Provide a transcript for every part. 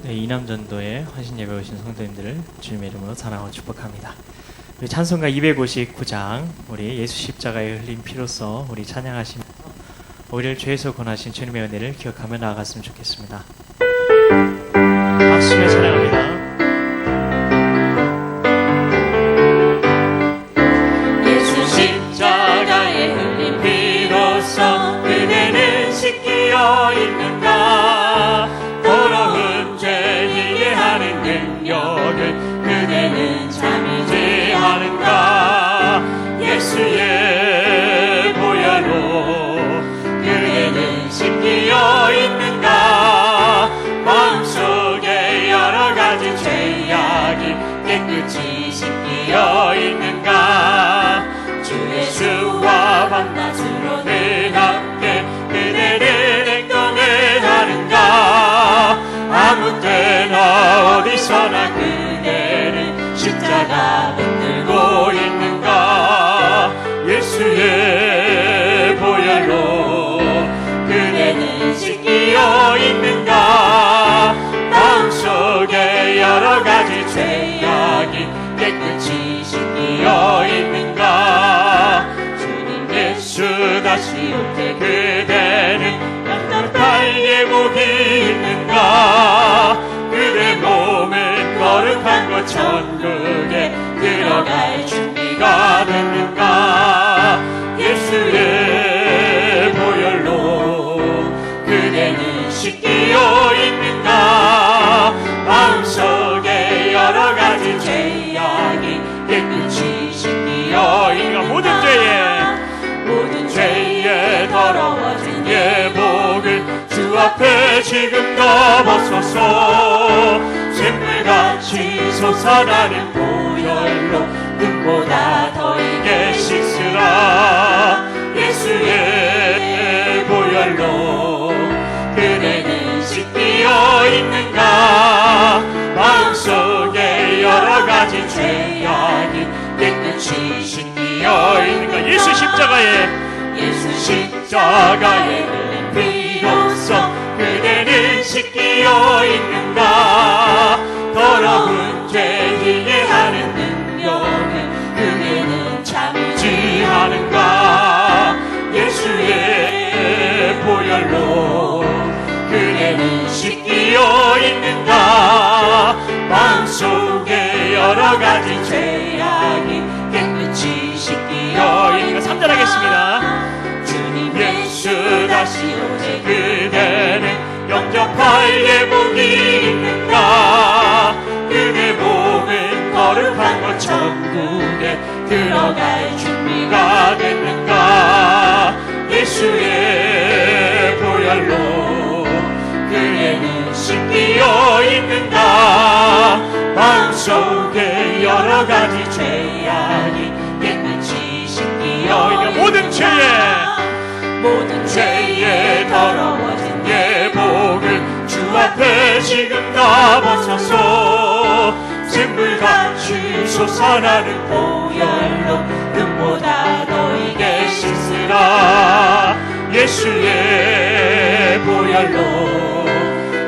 네, 이남전도에 헌신 예배 오신 성도님들을 주님의 이름으로 사랑하고 축복합니다. 우리 찬송가 259장 우리 예수 십자가에 흘린 피로써 우리 찬양하시면서 우리를 죄에서 구원하신 주님의 은혜를 기억하며 나아갔으면 좋겠습니다. 박수며 찬양합니다. 예수 십자가에 흘린 피로써 그대는 씻기어 있는가. 더러운 죄 이해하는 능력을 그대는 잠이 제하는가. 예수의 보혈로 그대는 씻기어 있는가. 마음속에 여러가지 죄악이 깨끗이 씻기어 있는가. 주 예수와 밤낮으로 늘 함께 그대는 행동을 하는가. 아무 때나 어디서나 그대는 십자가 붙들고 있는가. 예수의 보혈로 그대는 씻기어 있는가. 마음속에 여러가지 죄악이 깨끗이 씻기어 있는가. 주님 예수 다시 올 때 그대는 깜깜한 예복이 있는가. 그대 몸은 거룩한 곳 천국에 들어갈 준비가 됐는가. 예수의 보혈로 그대는 씻기어 있는가. 마음속에 여러가지 죄악이 깨끗이 씻기어 있는가. 모든 죄에 더러워진 예복을 주 앞에 지금 다 벗어서 샘물같이 솟아나는 보혈로 눈보다 더 이게 씻으라. 예수의 보혈로 그대는 씻기어 있는가. 마음속에 여러가지 죄악이 깨끗이 씻기어 있는가. 예수 십자가에 흘린 피로써 그대는 씻기어 있는가. 더러운 죄 이해하는 능력을 그대는 잠시 하는가. 예수의 보혈로 그대는 씻기어 있는가. 마음속에 여러가지 죄악이 깨끗이 씻기어 있는가. 3절 하겠습니다. 주님 예수 다시 오제 그대는 영접할 예복이 있는가. 그대 몸은 거룩한 곳 천국에 들어갈 준비가 됐는가. 예수의 보혈로 그대는 씻기어 있는가. 마음속에 여러가지 죄악이 깨끗이 씻기어 있는가. 모든 죄에 더러워진 예복을 주 앞에 지금 다 벗어서 샘물같이 솟아나는 보혈로 눈보다 더 이게 씻으라. 예수의 보혈로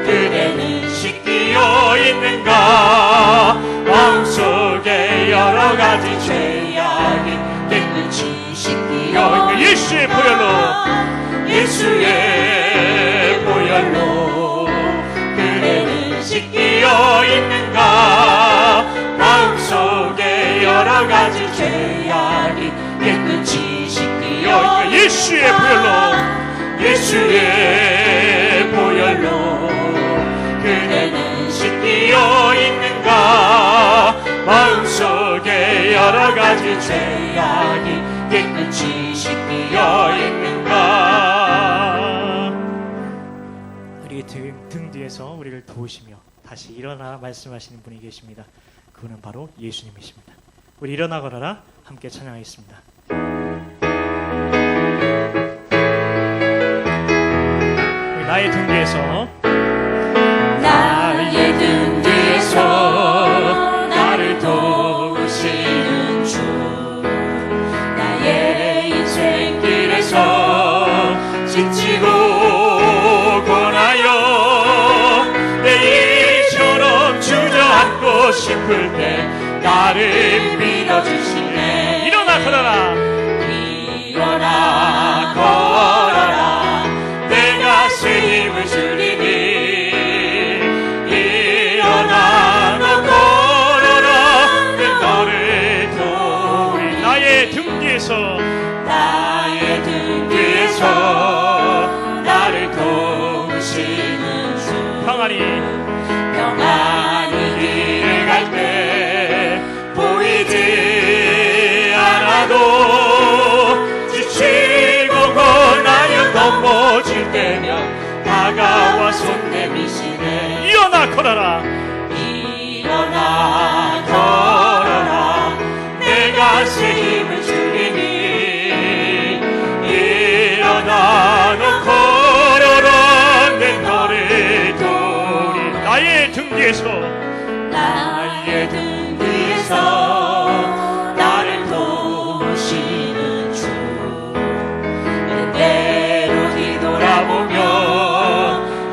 그대는 씻기어 있는가. 마음속에 여러가지 죄악이 깨끗이 씻기어 있는가. 예수의 보혈로 그대는 씻기어 있는가. 마음속에 여러가지 죄악이 깨끗이 씻기어 있는가. 예수의 보혈로 그대는 씻기어 있는가. 마음속에 여러가지 죄악이 깨끗이 씻기어 있는가. 우리 등 뒤에서 우리를 도우시며 다시 일어나 말씀하시는 분이 계십니다. 그분은 바로 예수님이십니다. 우리 일어나 걸어라 함께 찬양하겠습니다. 나의 등 뒤에서 나의 등 뒤에서 나를 도우시는 주. 나의 인생길에서 지치고 권하여 내 하고 싶을 때 나를 밀어주시네. 일어나 걸어라. 일어나 걸어라. 내가 새 힘을 주리니. 일어나 너 걸어라. 내 너를 도우리. 나의 등 뒤에서 나의 등 뒤에서 나를 도우시는 주. 평안히 길을 갈 때 보이지 않아도 지치고 고나여 넘어질 때면 다가와 손 내미시네. 일어나 걸어라. 일어나 걸어라. 내가 새 힘을 주리니. 일어나 너 걸어라. 내 너를 도우리. 나의 등 뒤에서 나의 등 뒤에서 나를 도우시는 주. 때로 뒤돌아보며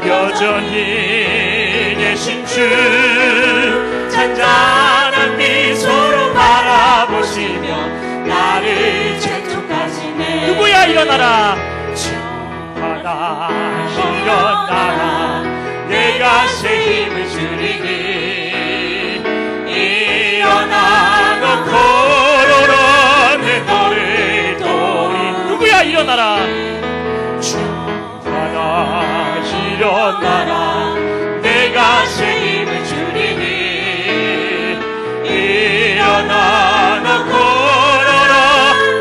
여전히 계신 주. 잔잔한 미소로 바라보시며 나를 재촉하시네. 누구야 일어나라. 바다 일어나라. 내가 새 힘을 주리니. 일어나 너 걸어라. 내 너를 도우리. 누구야 일어나라. 바다 일어나라. 내가 새 힘을 주리니. 일어나 너 걸어라.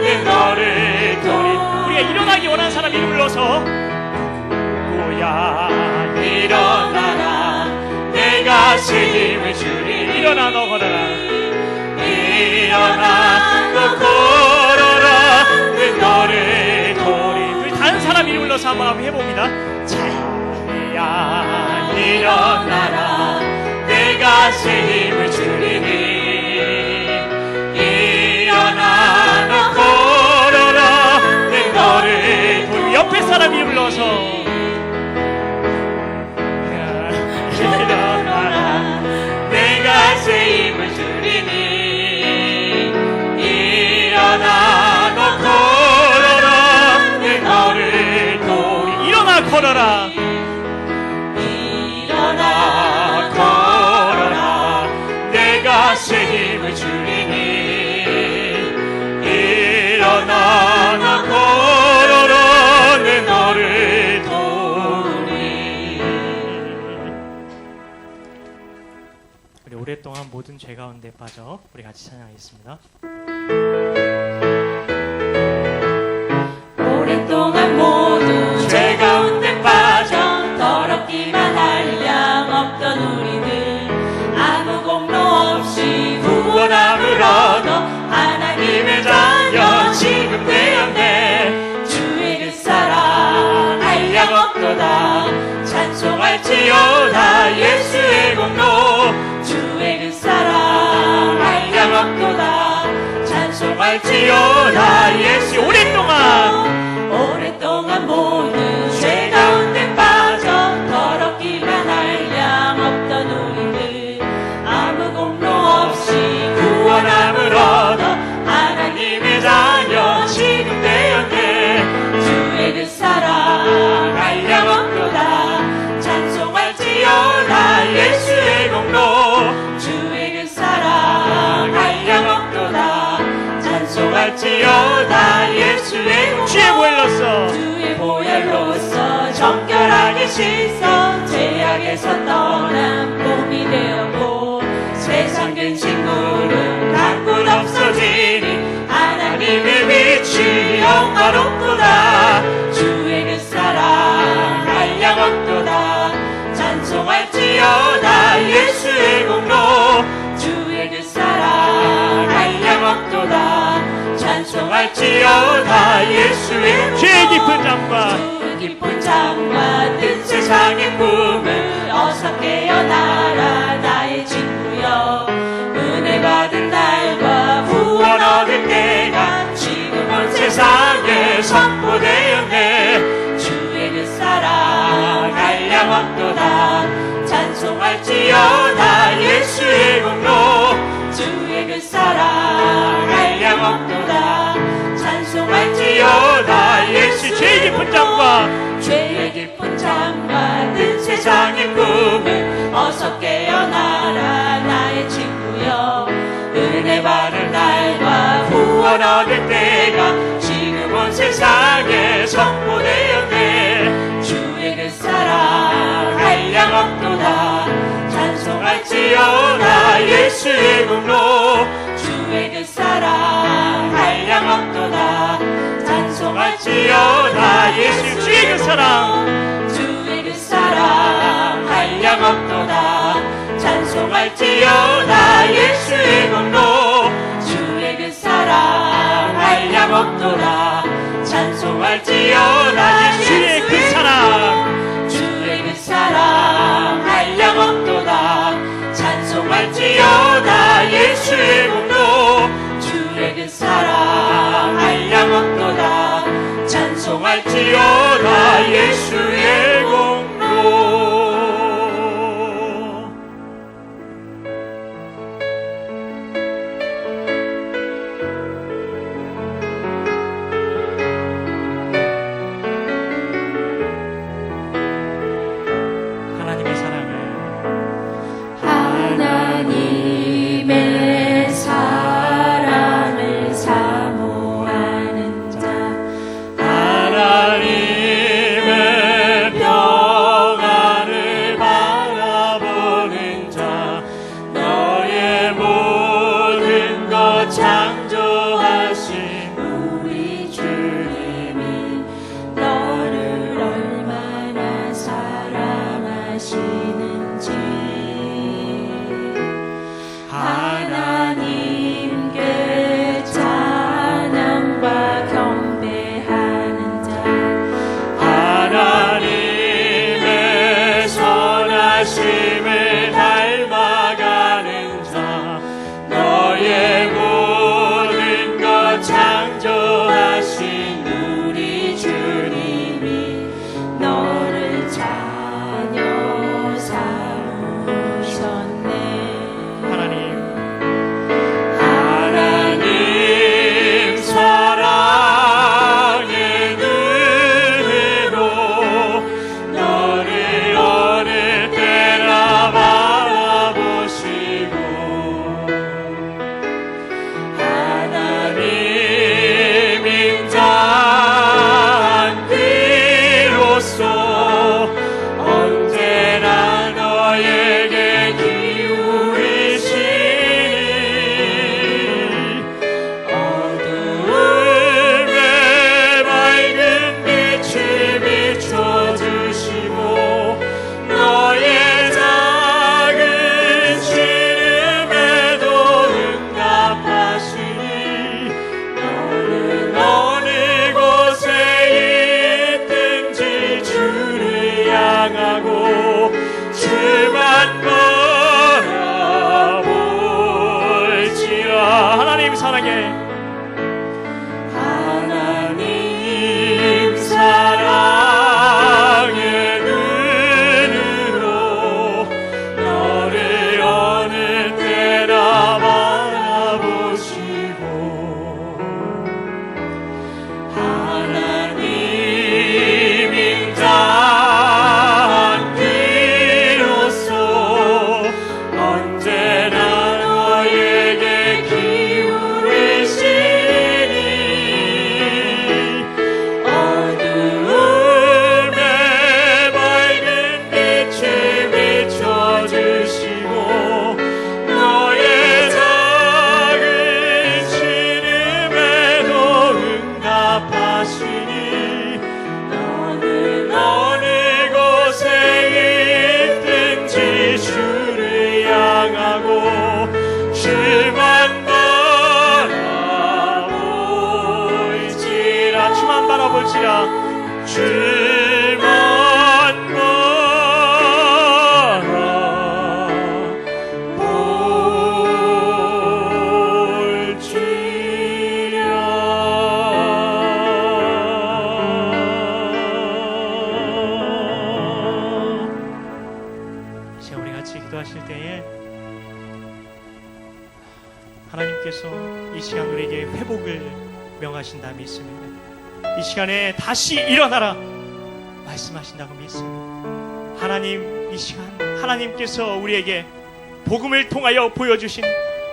내 너를 도우리. 우리가 일어나기 원하는 사람 이름 불러서 누구야 일어나라. 내가 새 힘을 주리니. 일어나 너 걸어라. 일어나 너 걸어라. 내 너를 도우리. 우리 다른 사람 이름 불러서 한번 해봅니다. 자리야 일어나라. 내가 새 힘을 주리니. 일어나 너 걸어라. 내 너를 도우리. 옆에 사람 이름 불러서 일어나라. 내가 새 힘을 주리니. 일어나 너 걸어라. 내 너를 도우리. 일어나 걸어라. 일어나 걸어라. 내가 새 힘을 주리니. 일어나 너 걸어라. 내 너를 도우리. 우리 오랫동안 모든 죄 가운데 빠져 우리 같이 찬양하겠습니다. 오랫동안 모두 죄 가운데 빠져 더럽기만 할 양 없던 우리들 아무 공로 없이 구원함을 얻어 하나님의 자녀 지금 되었네. 주의 그 사랑 한량 없도다. 찬송할지어다 예수의 공로. 주의 그 사랑 한량 없도다. 찬송할지어다 예수. 오랫동안 모든 죄 가운데 빠져 더럽기만 할 양 없던 우리들 아무 공로 없이 구원함을 얻어 하나님의 자녀 지금 되었네. 주의 그 사랑 한량 없도다. 찬송할지어다 예수의 공로. 주의 그 사랑 한량 없도다. 찬송할지어다 예수의 공로. 주의 보혈로써 주의 보혈로써 정결하게 씻어 죄악에서 떠난 몸이 되었고 세상 근심물은 가뿐 없어지니 하나님의 빛이 영화롭도다. 주의 그 사랑 한량 없도다. 찬송할지어다 예수의 공로. 주의 그 사랑 한량 없도다. 찬송할지어다 예수의 공로. 죄의 깊은 잠과 깊은 잠과 뜬 세상의 꿈을 어서 깨어나라 나의 친구여. 은혜 받은 날과 구원 얻을 때가 지금 온 세상에 선포되었네. 주의 그 사랑 한량 없도다. 찬송할지어다 예수 예수의 공로 주의 그 사랑 한량없도다 찬송할지어다 예수 죄의 깊은 잠과 죄의 깊은 잠과 든 세상의 꿈을 어서 깨어나라 나의 친구여 은혜 받을 날과 구원 얻을 때가 지금 온 세상에 선포되었네 주의 그 사랑 한량없도다 찬송할지어다 예수의 공로 주의 그 사랑 한량없도다 찬송할지어다 예수 주의 그 사랑 주의 그 사랑 한량없도다 찬송할지어다 예수의 공로 주의 그 사랑 한량없도다 찬송할지어다 주의 그 사랑 주의 그 사랑 한량없도다 찬송할지어다 예수의 공로 주의 그 사랑 한량없도다 찬송할지어다 예수의 공로 하나님의 사랑을 하나님의 사랑을 사모하는 자 하나님의 평안을 바라보는 자 너의 모든 것 창조하신 우리 주님이 너를 얼마나 사랑하시는지 하나님께 찬양과 경배하는 자 하나님의 선하심을 닮아가는 자 너의 모든 것 창조하신 우리 주님이 너를 자녀 삼으셨네 하나님 사랑의 눈으로 너를 어느 때나 바라보시고 하나님 인자한 비로소 언제나 너에게 기울이시니 어두움에 밝은 빛을 비춰주시고 너의 작은 신음에도 응답하시니 너는 어느 곳에 있든지 주를 향하고 주만 바라볼지라 하나님 사랑해 하나님 사랑의 눈으로 너를 어느 때나 바라보시고 하나님 인자한 비로소 언제나 너에게 기울이시니 어두움에 밝은 빛을 비춰주시고 너의 작은 신음에도 응답하시니 너는 어느 곳에 있든지 주를 향하고 주만 바라볼지라 주만 바라볼지라 주만 바라볼지라 이제 우리 같이 기도하실 때에 하나님께서 이 시간 우리에게 회복을 명하신다 믿습니다. 이 시간에 다시 일어나라 말씀하신다고 믿습니다. 하나님, 이 시간 하나님께서 우리에게 복음을 통하여 보여주신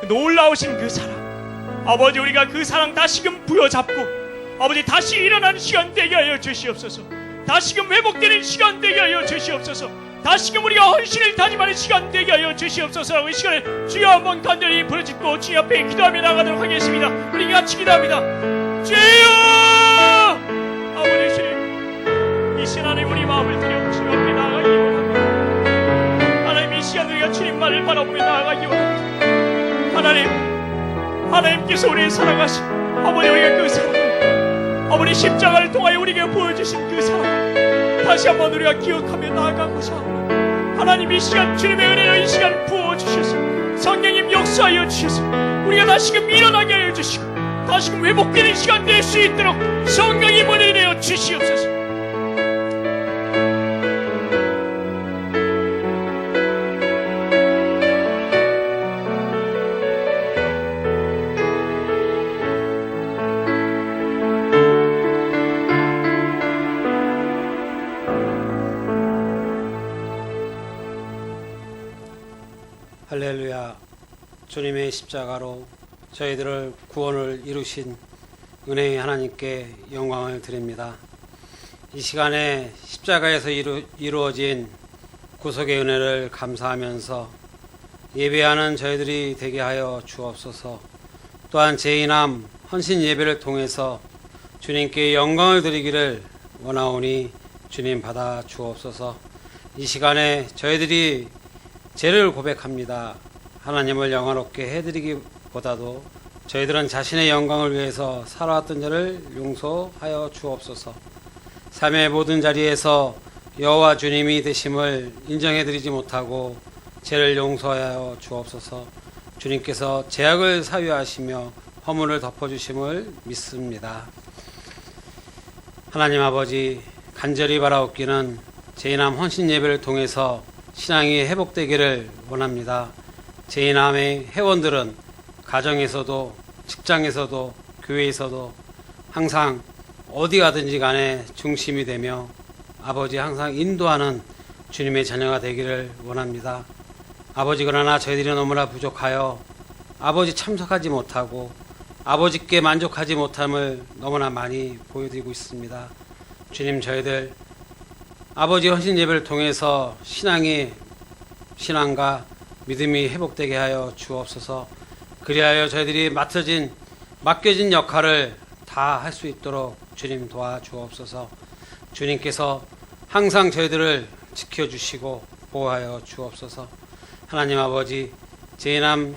놀라우신 그 사랑, 아버지, 우리가 그 사랑 다시금 부여잡고 아버지 다시 일어나는 시간 되게 하여 주시옵소서. 다시금 회복되는 시간 되게 하여 주시옵소서. 다시금 우리가 헌신을 다짐하는 시간 되게 하여 주시옵소서. 이 시간에 주여 한번 간절히 부르짖고 주님 앞에 기도하며 나가도록 하겠습니다. 우리 같이 기도합니다. 주여, 아버지 주님, 이 시간 안에 우리 마음을 들여 주님 앞에 나아가기 원합니다. 하나님, 이 시간 우리가 주님만을 바라보며 나아가기 원합니다. 하나님께서 우리를 사랑하신 아버지, 우리가 그 사랑을, 아버지 십자가를 통하여 우리에게 보여주신 그 사랑을 다시 한번 우리가 기억하며 나아가고자 합니다. 하나님, 이 시간 주님의 은혜로 이 시간 부어주셔서 성령님 역사하여 주셔서 우리가 다시금 일어나게 하여 주시고 다시금 회복되는 시간 될 수 있도록 성령님 은혜 내어 주시옵소서. 할렐루야. 주님의 십자가로 저희들을 구원을 이루신 은혜의 하나님께 영광을 드립니다. 이 시간에 십자가에서 이루어진 구속의 은혜를 감사하면서 예배하는 저희들이 되게 하여 주옵소서. 또한 제2남 헌신 예배를 통해서 주님께 영광을 드리기를 원하오니 주님 받아 주옵소서. 이 시간에 저희들이 죄를 고백합니다. 하나님을 영화롭게 해드리기보다도 저희들은 자신의 영광을 위해서 살아왔던 죄를 용서하여 주옵소서. 삶의 모든 자리에서 여호와 주님이 되심을 인정해드리지 못하고 죄를 용서하여 주옵소서. 주님께서 죄악을 사유하시며 허물을 덮어주심을 믿습니다. 하나님 아버지, 간절히 바라옵기는 제2남 헌신 예배를 통해서 신앙이 회복되기를 원합니다. 제2남의 회원들은 가정에서도 직장에서도 교회에서도 항상 어디 가든지 간에 중심이 되며 아버지 항상 인도하는 주님의 자녀가 되기를 원합니다. 아버지, 그러나 저희들이 너무나 부족하여 아버지 참석하지 못하고 아버지께 만족하지 못함을 너무나 많이 보여드리고 있습니다. 주님, 저희들 아버지 헌신 예배를 통해서 신앙과 믿음이 회복되게 하여 주옵소서. 그리하여 저희들이 맡겨진 역할을 다 할 수 있도록 주님 도와주옵소서. 주님께서 항상 저희들을 지켜주시고 보호하여 주옵소서. 하나님 아버지, 제2남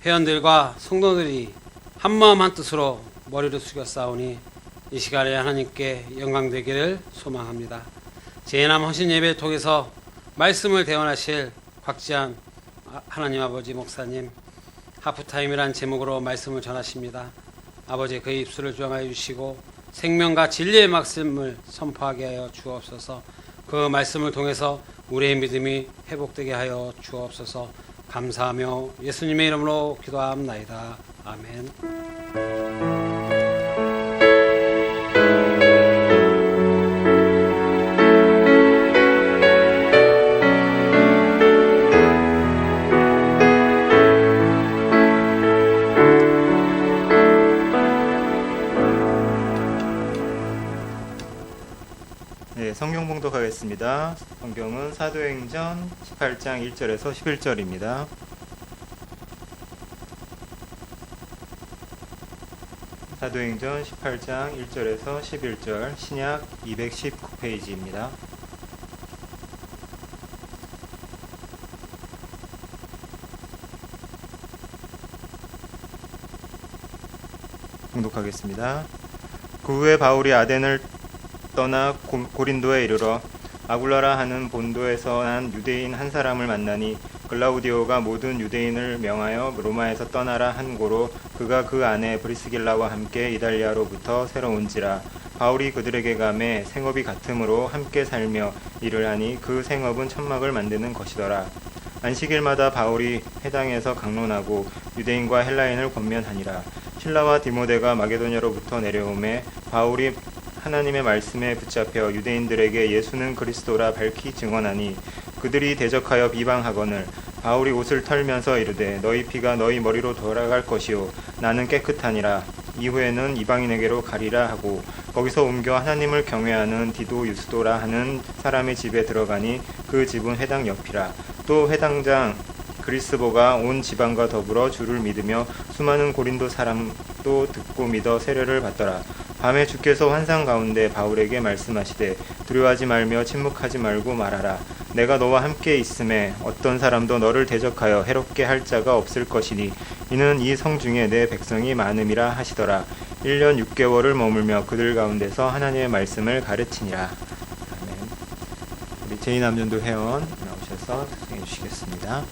회원들과 성도들이 한마음 한뜻으로 머리를 숙여 싸우니 이 시간에 하나님께 영광되기를 소망합니다. 제2남 헌신 예배를 통해서 말씀을 대원하실 곽지한 하나님 아버지 목사님, 하프타임이란 제목으로 말씀을 전하십니다. 아버지, 그의 입술을 조용하여 주시고 생명과 진리의 말씀을 선포하게 하여 주옵소서. 그 말씀을 통해서 우리의 믿음이 회복되게 하여 주옵소서. 감사하며 예수님의 이름으로 기도합나이다. 아멘. 성경 봉독하겠습니다. 성경은 사도행전 18장 1절에서 11절입니다. 사도행전 18장 1절에서 11절, 신약 219페이지입니다. 봉독하겠습니다. 그 후에 바울이 아덴을 떠나 고린도에 이르러 아굴라라 하는 본도에서 난 유대인 한 사람을 만나니 글라우디오가 모든 유대인을 명하여 로마에서 떠나라 한 고로 그가 그 안에 브리스길라와 함께 이달리아로부터 새로 온지라. 바울이 그들에게 가매 생업이 같으므로 함께 살며 일을 하니 그 생업은 천막을 만드는 것이더라. 안식일마다 바울이 회당에서 강론하고 유대인과 헬라인을 권면하니라. 실라와 디모데가 마게도냐로부터 내려오매 바울이 하나님의 말씀에 붙잡혀 유대인들에게 예수는 그리스도라 밝히 증언하니 그들이 대적하여 비방하거늘 바울이 옷을 털면서 이르되 너희 피가 너희 머리로 돌아갈 것이요 나는 깨끗하니라. 이후에는 이방인에게로 가리라 하고 거기서 옮겨 하나님을 경외하는 디도 유스도라 하는 사람의 집에 들어가니 그 집은 회당 옆이라. 또 회당장 그리스보가 온 지방과 더불어 주를 믿으며 수많은 고린도 사람도 듣고 믿어 세례를 받더라. 밤에 주께서 환상 가운데 바울에게 말씀하시되 두려워하지 말며 침묵하지 말고 말하라. 내가 너와 함께 있음에 어떤 사람도 너를 대적하여 해롭게 할 자가 없을 것이니 이는 이 성 중에 내 백성이 많음이라 하시더라. 1년 6개월을 머물며 그들 가운데서 하나님의 말씀을 가르치니라. 아멘. 우리 제2남전도 회원 나오셔서 특성해 주시겠습니다.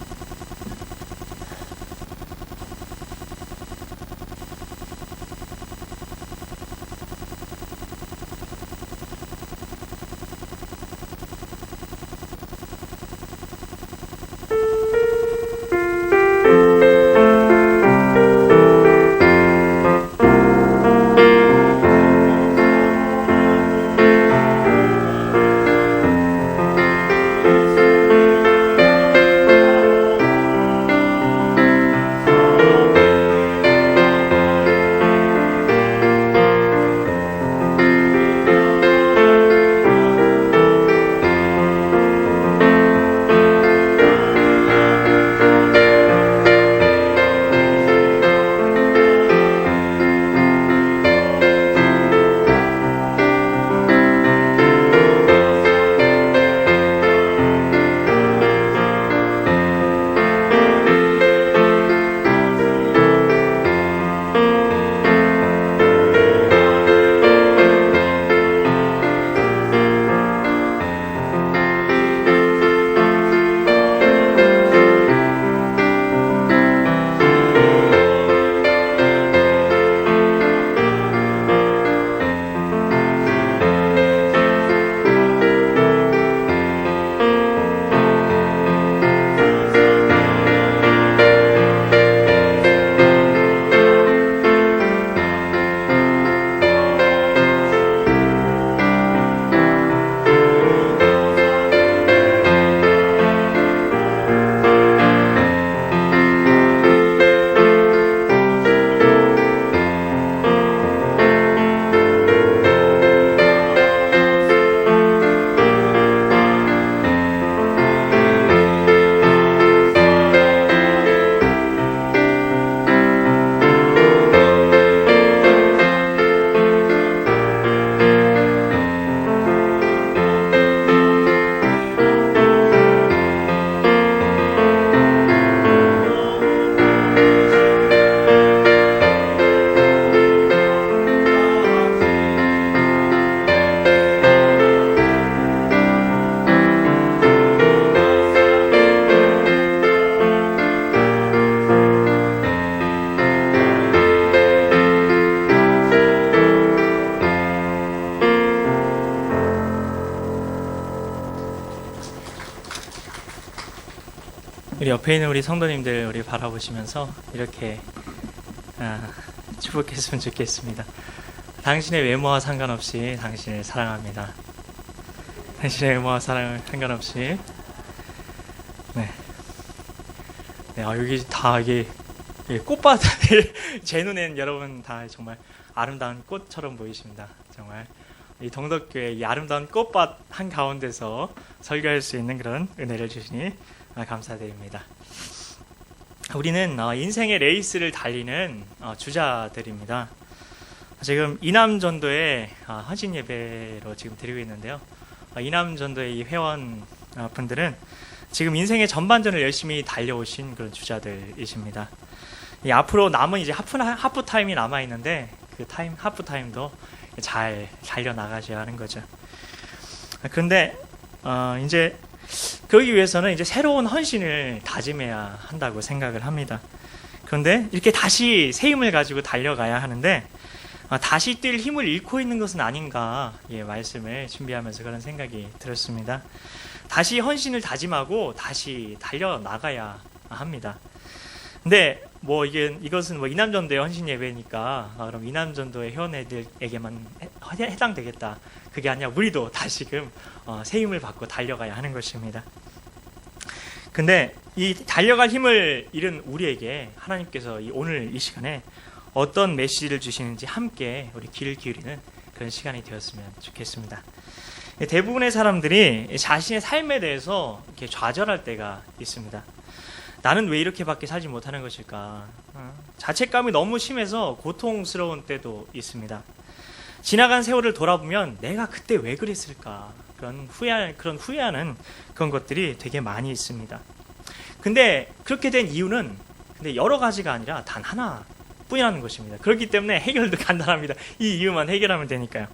우리 옆에 있는 우리 성도님들 우리 바라보시면서 이렇게 축복했으면 좋겠습니다. 당신의 외모와 상관없이 당신을 사랑합니다. 당신의 외모와 상관없이 여기 다 이게 꽃밭 제 눈엔 여러분 다 정말 아름다운 꽃처럼 보이십니다. 정말 이 동덕교회 이 아름다운 꽃밭 한 가운데서 설교할 수 있는 그런 은혜를 주시니 감사드립니다. 우리는 인생의 레이스를 달리는 주자들입니다. 지금 이남전도의 헌신 예배로 지금 드리고 있는데요. 이남전도의 이 회원 분들은 지금 인생의 전반전을 열심히 달려오신 그런 주자들이십니다. 앞으로 남은 이제 하프 타임이 남아 있는데 그 하프 타임도 잘 달려 나가셔야 하는 거죠. 그런데 이제 그러기 위해서는 이제 새로운 헌신을 다짐해야 한다고 생각을 합니다. 그런데 이렇게 다시 새 힘을 가지고 달려가야 하는데 다시 뛸 힘을 잃고 있는 것은 아닌가 말씀을 준비하면서 그런 생각이 들었습니다. 다시 헌신을 다짐하고 다시 달려나가야 합니다. 근데 뭐 이것은 뭐 이남전도의 헌신 예배니까 그럼 이남전도의 회원애들에게만 해당되겠다. 그게 아니라 우리도 다시금 새 힘을 받고 달려가야 하는 것입니다. 근데 이 달려갈 힘을 잃은 우리에게 하나님께서 오늘 이 시간에 어떤 메시지를 주시는지 함께 우리 귀를 기울이는 그런 시간이 되었으면 좋겠습니다. 대부분의 사람들이 자신의 삶에 대해서 이렇게 좌절할 때가 있습니다. 나는 왜 이렇게밖에 살지 못하는 것일까? 자책감이 너무 심해서 고통스러운 때도 있습니다. 지나간 세월을 돌아보면 내가 그때 왜 그랬을까? 그런 후회하는 그런 것들이 되게 많이 있습니다. 근데 그렇게 된 이유는 여러 가지가 아니라 단 하나 뿐이라는 것입니다. 그렇기 때문에 해결도 간단합니다. 이 이유만 해결하면 되니까요.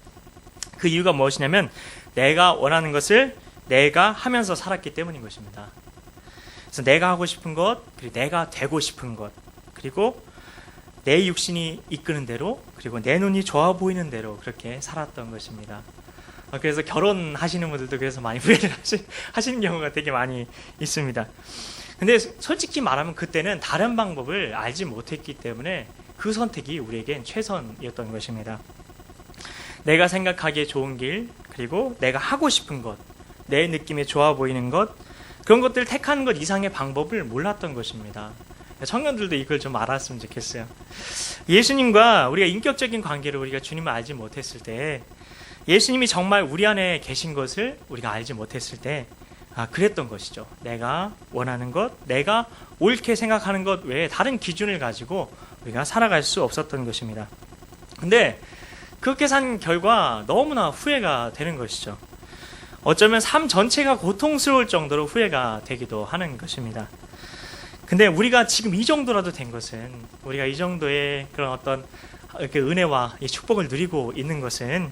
그 이유가 무엇이냐면 내가 원하는 것을 내가 하면서 살았기 때문인 것입니다. 그래서 내가 하고 싶은 것, 그리고 내가 되고 싶은 것, 그리고 내 육신이 이끄는 대로, 그리고 내 눈이 좋아 보이는 대로 그렇게 살았던 것입니다. 그래서 결혼하시는 분들도 그래서 많이 후회를 하시는 경우가 되게 많이 있습니다. 근데 솔직히 말하면 그때는 다른 방법을 알지 못했기 때문에 그 선택이 우리에겐 최선이었던 것입니다. 내가 생각하기에 좋은 길, 그리고 내가 하고 싶은 것, 내 느낌에 좋아 보이는 것, 그런 것들을 택하는 것 이상의 방법을 몰랐던 것입니다. 청년들도 이걸 좀 알았으면 좋겠어요. 예수님과 우리가 인격적인 관계를 우리가 주님을 알지 못했을 때, 예수님이 정말 우리 안에 계신 것을 우리가 알지 못했을 때 그랬던 것이죠. 내가 원하는 것, 내가 옳게 생각하는 것 외에 다른 기준을 가지고 우리가 살아갈 수 없었던 것입니다. 근데 그렇게 산 결과 너무나 후회가 되는 것이죠. 어쩌면 삶 전체가 고통스러울 정도로 후회가 되기도 하는 것입니다. 근데 우리가 지금 이 정도라도 된 것은, 우리가 이 정도의 그런 어떤 은혜와 이 축복을 누리고 있는 것은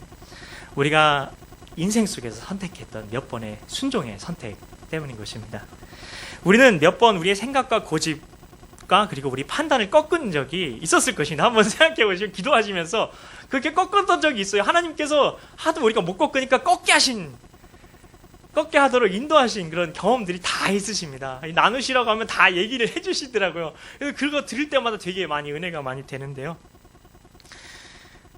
우리가 인생 속에서 선택했던 몇 번의 순종의 선택 때문인 것입니다. 우리는 몇 번 우리의 생각과 고집과 그리고 우리 판단을 꺾은 적이 있었을 것입니다. 한번 생각해 보시면 기도하시면서 그렇게 꺾었던 적이 있어요. 하나님께서 하도 우리가 못 꺾으니까 꺾게 하도록 인도하신 그런 경험들이 다 있으십니다. 나누시라고 하면 다 얘기를 해주시더라고요. 그래서 그거 들을 때마다 되게 많이 은혜가 많이 되는데요.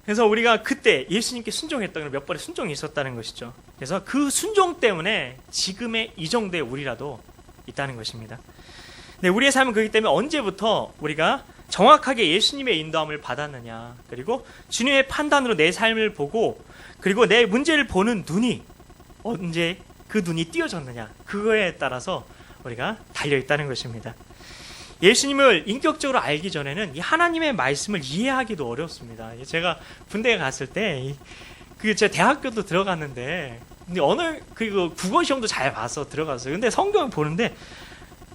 그래서 우리가 그때 예수님께 순종했던 몇 번의 순종이 있었다는 것이죠. 그래서 그 순종 때문에 지금의 이 정도의 우리라도 있다는 것입니다. 네, 우리의 삶은 그렇기 때문에 언제부터 우리가 정확하게 예수님의 인도함을 받았느냐, 그리고 주님의 판단으로 내 삶을 보고, 그리고 내 문제를 보는 눈이 언제 그 눈이 띄어졌느냐, 그거에 따라서 우리가 달려있다는 것입니다. 예수님을 인격적으로 알기 전에는 이 하나님의 말씀을 이해하기도 어렵습니다. 제가 군대에 갔을 때 제가 대학교도 들어갔는데, 근데 그리고 국어 시험도 잘 봐서 들어갔어요. 근데 성경을 보는데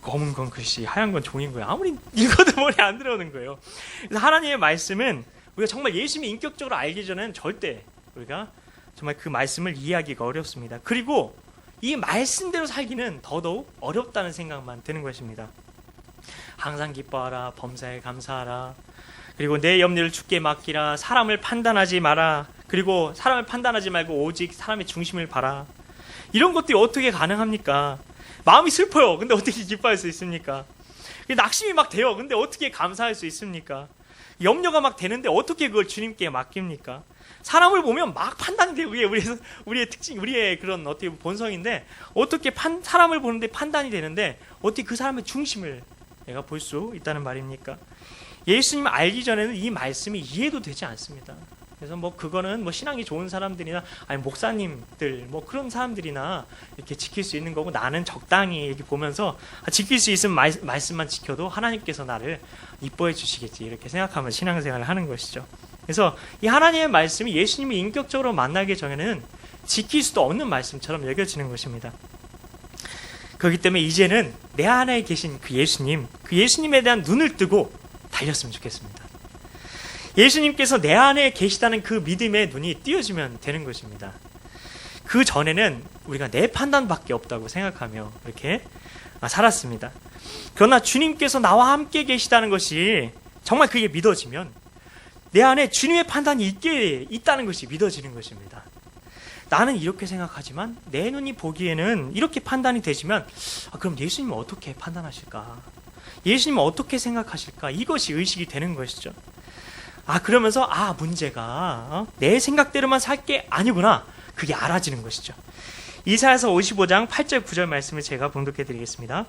검은 건 글씨, 하얀 건 종인 거예요. 아무리 읽어도 머리에 안 들어오는 거예요. 그래서 하나님의 말씀은 우리가 정말 예수님이 인격적으로 알기 전에는 절대 우리가 정말 그 말씀을 이해하기가 어렵습니다. 그리고 이 말씀대로 살기는 더더욱 어렵다는 생각만 드는 것입니다. 항상 기뻐하라, 범사에 감사하라, 그리고 내 염려를 주께 맡기라, 사람을 판단하지 마라, 그리고 사람을 판단하지 말고 오직 사람의 중심을 봐라. 이런 것들이 어떻게 가능합니까? 마음이 슬퍼요. 근데 어떻게 기뻐할 수 있습니까? 낙심이 막 돼요. 근데 어떻게 감사할 수 있습니까? 염려가 막 되는데 어떻게 그걸 주님께 맡깁니까? 사람을 보면 막 판단이 되고, 우리의 특징, 우리의 그런 어떻게 본성인데, 어떻게 사람을 보는데 판단이 되는데 어떻게 그 사람의 중심을 내가 볼 수 있다는 말입니까? 예수님을 알기 전에는 이 말씀이 이해도 되지 않습니다. 그래서 그거는 신앙이 좋은 사람들이나 아니 목사님들 그런 사람들이나 이렇게 지킬 수 있는 거고, 나는 적당히 이렇게 보면서 지킬 수 있으면 말씀만 지켜도 하나님께서 나를 이뻐해 주시겠지, 이렇게 생각하면 신앙생활을 하는 것이죠. 그래서 이 하나님의 말씀이 예수님이 인격적으로 만나기 전에는 지킬 수도 없는 말씀처럼 여겨지는 것입니다. 그렇기 때문에 이제는 내 안에 계신 그 예수님에 대한 눈을 뜨고 달렸으면 좋겠습니다. 예수님께서 내 안에 계시다는 그 믿음의 눈이 띄어지면 되는 것입니다. 그 전에는 우리가 내 판단밖에 없다고 생각하며 이렇게 살았습니다. 그러나 주님께서 나와 함께 계시다는 것이 정말 그게 믿어지면 내 안에 주님의 판단이 있다는 것이 믿어지는 것입니다. 나는 이렇게 생각하지만 내 눈이 보기에는 이렇게 판단이 되지만 그럼 예수님은 어떻게 판단하실까? 예수님은 어떻게 생각하실까? 이것이 의식이 되는 것이죠. 그러면서 문제가 내 생각대로만 살 게 아니구나. 그게 알아지는 것이죠. 이사야서 55장 8절 9절 말씀을 제가 봉독해 드리겠습니다.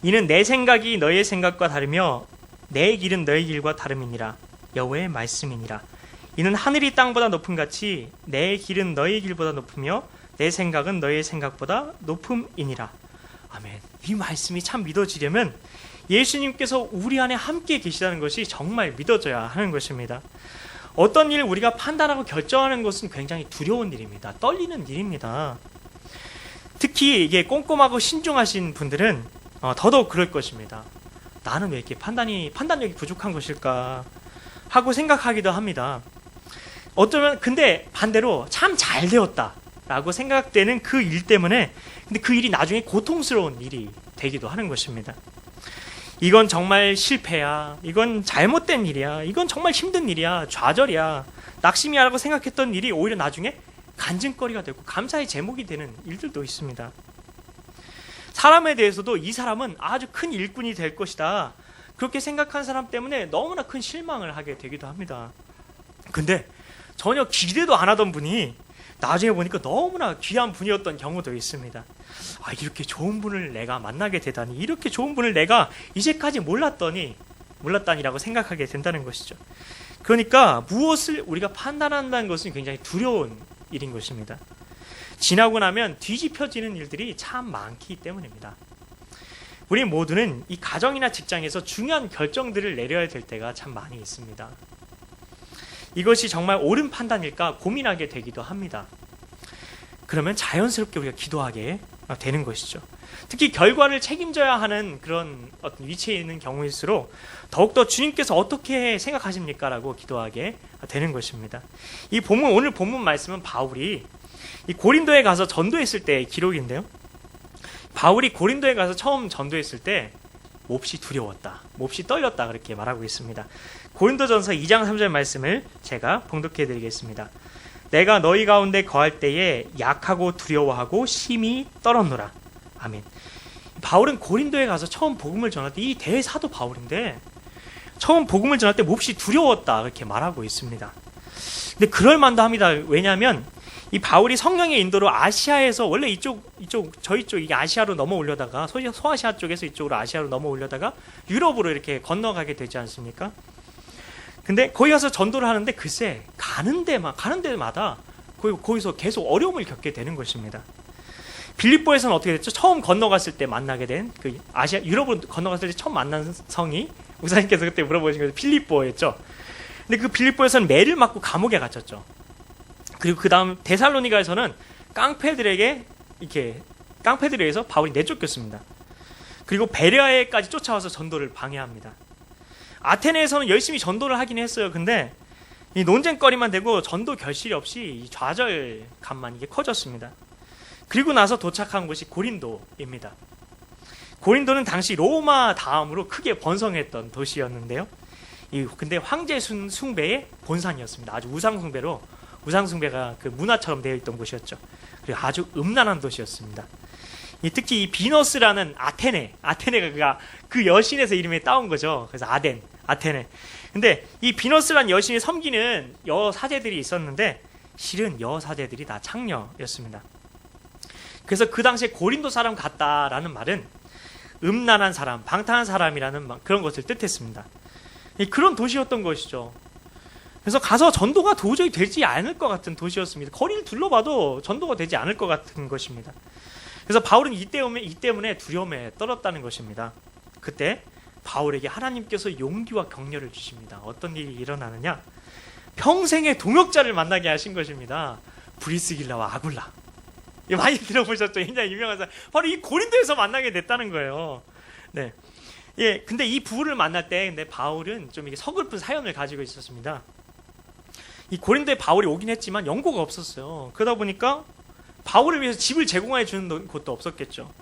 이는 내 생각이 너의 생각과 다르며 내 길은 너의 길과 다름이니라. 여호와의 말씀이니라. 이는 하늘이 땅보다 높음 같이 내 길은 너의 길보다 높으며 내 생각은 너의 생각보다 높음이니라. 아멘. 이 말씀이 참 믿어지려면 예수님께서 우리 안에 함께 계시다는 것이 정말 믿어져야 하는 것입니다. 어떤 일을 우리가 판단하고 결정하는 것은 굉장히 두려운 일입니다. 떨리는 일입니다. 특히 이게 꼼꼼하고 신중하신 분들은 더더욱 그럴 것입니다. 나는 왜 이렇게 판단력이 부족한 것일까 하고 생각하기도 합니다. 어쩌면 근데 반대로 참 잘 되었다라고 생각되는 그 일 때문에 근데 그 일이 나중에 고통스러운 일이 되기도 하는 것입니다. 이건 정말 실패야. 이건 잘못된 일이야. 이건 정말 힘든 일이야. 좌절이야. 낙심이야라고 생각했던 일이 오히려 나중에 간증거리가 되고 감사의 제목이 되는 일들도 있습니다. 사람에 대해서도 이 사람은 아주 큰 일꾼이 될 것이다. 그렇게 생각한 사람 때문에 너무나 큰 실망을 하게 되기도 합니다. 근데 전혀 기대도 안 하던 분이 나중에 보니까 너무나 귀한 분이었던 경우도 있습니다. 이렇게 좋은 분을 내가 만나게 되다니, 이렇게 좋은 분을 내가 이제까지 몰랐다니라고 생각하게 된다는 것이죠. 그러니까 무엇을 우리가 판단한다는 것은 굉장히 두려운 일인 것입니다. 지나고 나면 뒤집혀지는 일들이 참 많기 때문입니다. 우리 모두는 이 가정이나 직장에서 중요한 결정들을 내려야 될 때가 참 많이 있습니다. 이것이 정말 옳은 판단일까 고민하게 되기도 합니다. 그러면 자연스럽게 우리가 기도하게 되는 것이죠. 특히 결과를 책임져야 하는 그런 어떤 위치에 있는 경우일수록 더욱더 주님께서 어떻게 생각하십니까? 라고 기도하게 되는 것입니다. 오늘 본문 말씀은 바울이 이 고린도에 가서 전도했을 때의 기록인데요. 바울이 고린도에 가서 처음 전도했을 때 몹시 두려웠다, 몹시 떨렸다 그렇게 말하고 있습니다. 고린도전서 2장 3절 말씀을 제가 봉독해 드리겠습니다. 내가 너희 가운데 거할 때에 약하고 두려워하고 심히 떨었노라. 아멘. 바울은 고린도에 가서 처음 복음을 전할 때, 이 대사도 바울인데 처음 복음을 전할 때 몹시 두려웠다 그렇게 말하고 있습니다. 근데 그럴만도 합니다. 왜냐하면 이 바울이 성령의 인도로 아시아에서 원래 저희 쪽 이게 아시아로 넘어오려다가 소아시아 쪽에서 이쪽으로 아시아로 넘어오려다가 유럽으로 이렇게 건너가게 되지 않습니까? 근데 거기 가서 전도를 하는데 글쎄 가는 데마다 거기서 계속 어려움을 겪게 되는 것입니다. 빌립보에서는 어떻게 됐죠? 처음 건너갔을 때 만나게 된 그 아시아 유럽으로 건너갔을 때 처음 만난 성이 목사님께서 그때 물어보신 거죠. 빌립보였죠. 근데 그 빌립보에서는 매를 맞고 감옥에 갇혔죠. 그리고 그 다음 데살로니가에서는 깡패들에 의해서 바울이 내쫓겼습니다. 그리고 베레아에까지 쫓아와서 전도를 방해합니다. 아테네에서는 열심히 전도를 하긴 했어요. 근데 이 논쟁거리만 되고 전도 결실이 없이 이 좌절감만 이게 커졌습니다. 그리고 나서 도착한 곳이 고린도입니다. 고린도는 당시 로마 다음으로 크게 번성했던 도시였는데요. 근데 황제 숭배의 본산이었습니다. 아주 우상숭배가 그 문화처럼 되어 있던 곳이었죠. 그리고 아주 음란한 도시였습니다. 특히 이 비너스라는 아테네가 그 여신에서 이름이 따온 거죠. 그래서 아테네. 근데 이 비너스라는 여신이 섬기는 여사제들이 있었는데 실은 여사제들이 다 창녀였습니다. 그래서 그 당시에 고린도 사람 같다라는 말은 음란한 사람, 방탕한 사람이라는 그런 것을 뜻했습니다. 그런 도시였던 것이죠. 그래서 가서 전도가 도저히 되지 않을 것 같은 도시였습니다. 거리를 둘러봐도 전도가 되지 않을 것 같은 것입니다. 그래서 바울은 이 때문에 두려움에 떨었다는 것입니다. 그때 바울에게 하나님께서 용기와 격려를 주십니다. 어떤 일이 일어나느냐? 평생의 동역자를 만나게 하신 것입니다. 브리스길라와 아굴라. 많이 들어보셨죠? 굉장히 유명한 사람. 바로 이 고린도에서 만나게 됐다는 거예요. 네. 근데 이 부부를 만날 때 근데 바울은 좀 이게 서글픈 사연을 가지고 있었습니다. 이 고린도에 바울이 오긴 했지만 연고가 없었어요. 그러다 보니까 바울을 위해서 집을 제공해 주는 곳도 없었겠죠.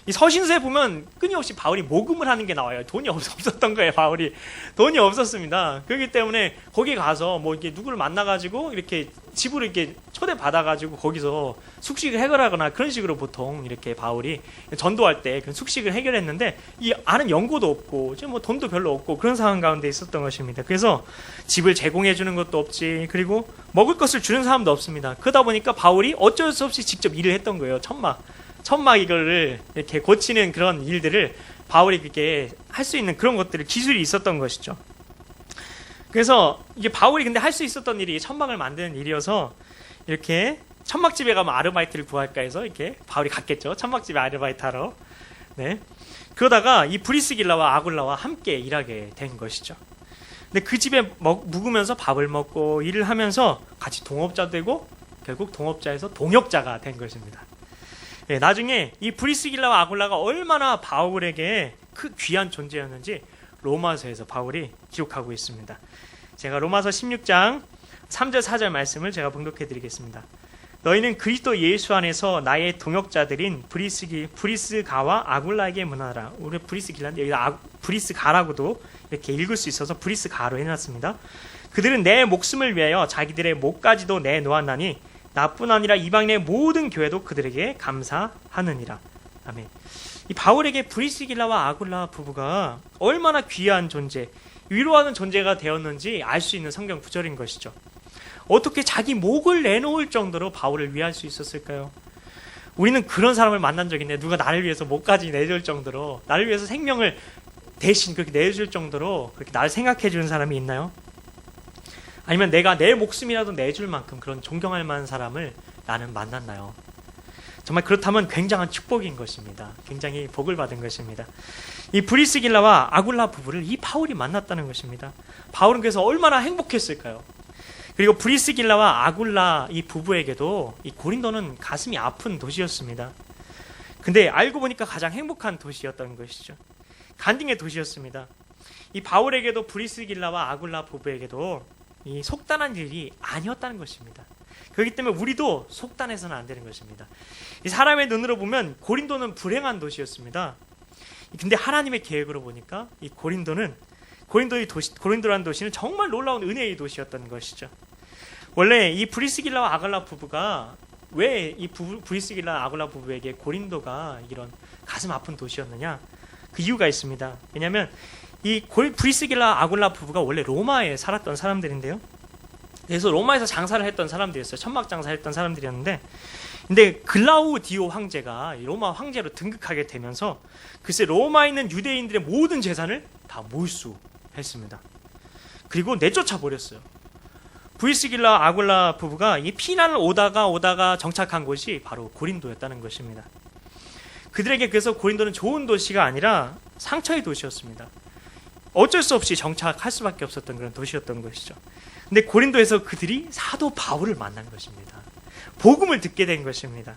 이 서신서에 보면 끊임없이 바울이 모금을 하는 게 나와요. 돈이 없었던 거예요. 바울이 돈이 없었습니다. 그렇기 때문에 거기 가서 뭐 이렇게 누구를 만나가지고 이렇게 집으로 이렇게 초대받아가지고 거기서 숙식을 해결하거나 그런 식으로 보통 이렇게 바울이 전도할 때 그런 숙식을 해결했는데 이 아는 연고도 없고 지금 뭐 돈도 별로 없고 그런 상황 가운데 있었던 것입니다. 그래서 집을 제공해 주는 것도 없지, 그리고 먹을 것을 주는 사람도 없습니다. 그러다 보니까 바울이 어쩔 수 없이 직접 일을 했던 거예요. 천막 이거를 이렇게 고치는 그런 일들을 바울이 그렇게 할 수 있는 그런 것들을 기술이 있었던 것이죠. 그래서 이게 바울이 근데 할 수 있었던 일이 천막을 만드는 일이어서 이렇게 천막집에 가면 아르바이트를 구할까 해서 이렇게 바울이 갔겠죠. 천막집에 아르바이트 하러. 네. 그러다가 이 브리스길라와 아굴라와 함께 일하게 된 것이죠. 근데 그 집에 묵으면서 밥을 먹고 일을 하면서 같이 동업자 되고 결국 동업자에서 동역자가 된 것입니다. 네, 나중에 이 브리스길라와 아굴라가 얼마나 바울에게 귀한 존재였는지 로마서에서 바울이 기록하고 있습니다. 제가 로마서 16장 3절 4절 말씀을 제가 봉독해 드리겠습니다. 너희는 그리스도 예수 안에서 나의 동역자들인 브리스가와 아굴라에게 문하라. 우리 브리스길라인데 여기다 브리스가라고도 이렇게 읽을 수 있어서 브리스가로 해놨습니다. 그들은 내 목숨을 위하여 자기들의 목까지도 내놓았나니 나뿐 아니라 이방인의 모든 교회도 그들에게 감사하느니라. 아멘. 이 바울에게 브리스길라와 아굴라 부부가 얼마나 귀한 존재, 위로하는 존재가 되었는지 알 수 있는 성경 구절인 것이죠. 어떻게 자기 목을 내놓을 정도로 바울을 위할 수 있었을까요? 우리는 그런 사람을 만난 적이 있는데 누가 나를 위해서 목까지 내줄 정도로, 나를 위해서 생명을 대신 그렇게 내줄 정도로 그렇게 나를 생각해 주는 사람이 있나요? 아니면 내가 내 목숨이라도 내줄 만큼 그런 존경할 만한 사람을 나는 만났나요? 정말 그렇다면 굉장한 축복인 것입니다. 굉장히 복을 받은 것입니다. 이 브리스길라와 아굴라 부부를 이 바울이 만났다는 것입니다. 바울은 그래서 얼마나 행복했을까요? 그리고 브리스길라와 아굴라 이 부부에게도 이 고린도는 가슴이 아픈 도시였습니다. 근데 알고 보니까 가장 행복한 도시였던 것이죠. 간증의 도시였습니다. 이 바울에게도 브리스길라와 아굴라 부부에게도 이 속단한 일이 아니었다는 것입니다. 그렇기 때문에 우리도 속단해서는 안 되는 것입니다. 이 사람의 눈으로 보면 고린도는 불행한 도시였습니다. 근데 하나님의 계획으로 보니까 이 고린도라는 도시는 정말 놀라운 은혜의 도시였던 것이죠. 원래 이 브리스길라와 아굴라 부부가 왜 이 브리스길라 아굴라 부부에게 고린도가 이런 가슴 아픈 도시였느냐? 그 이유가 있습니다. 왜냐하면 이 브리스길라 아굴라 부부가 원래 로마에 살았던 사람들인데요. 그래서 로마에서 장사를 했던 사람들이었어요. 천막 장사했던 사람들이었는데, 근데 글라우디오 황제가 로마 황제로 등극하게 되면서 글쎄 로마에 있는 유대인들의 모든 재산을 다 몰수했습니다. 그리고 내쫓아 버렸어요. 브리스길라 아굴라 부부가 이 피난을 오다가 정착한 곳이 바로 고린도였다는 것입니다. 그들에게 그래서 고린도는 좋은 도시가 아니라 상처의 도시였습니다. 어쩔 수 없이 정착할 수밖에 없었던 그런 도시였던 것이죠. 근데 고린도에서 그들이 사도 바울을 만난 것입니다. 복음을 듣게 된 것입니다.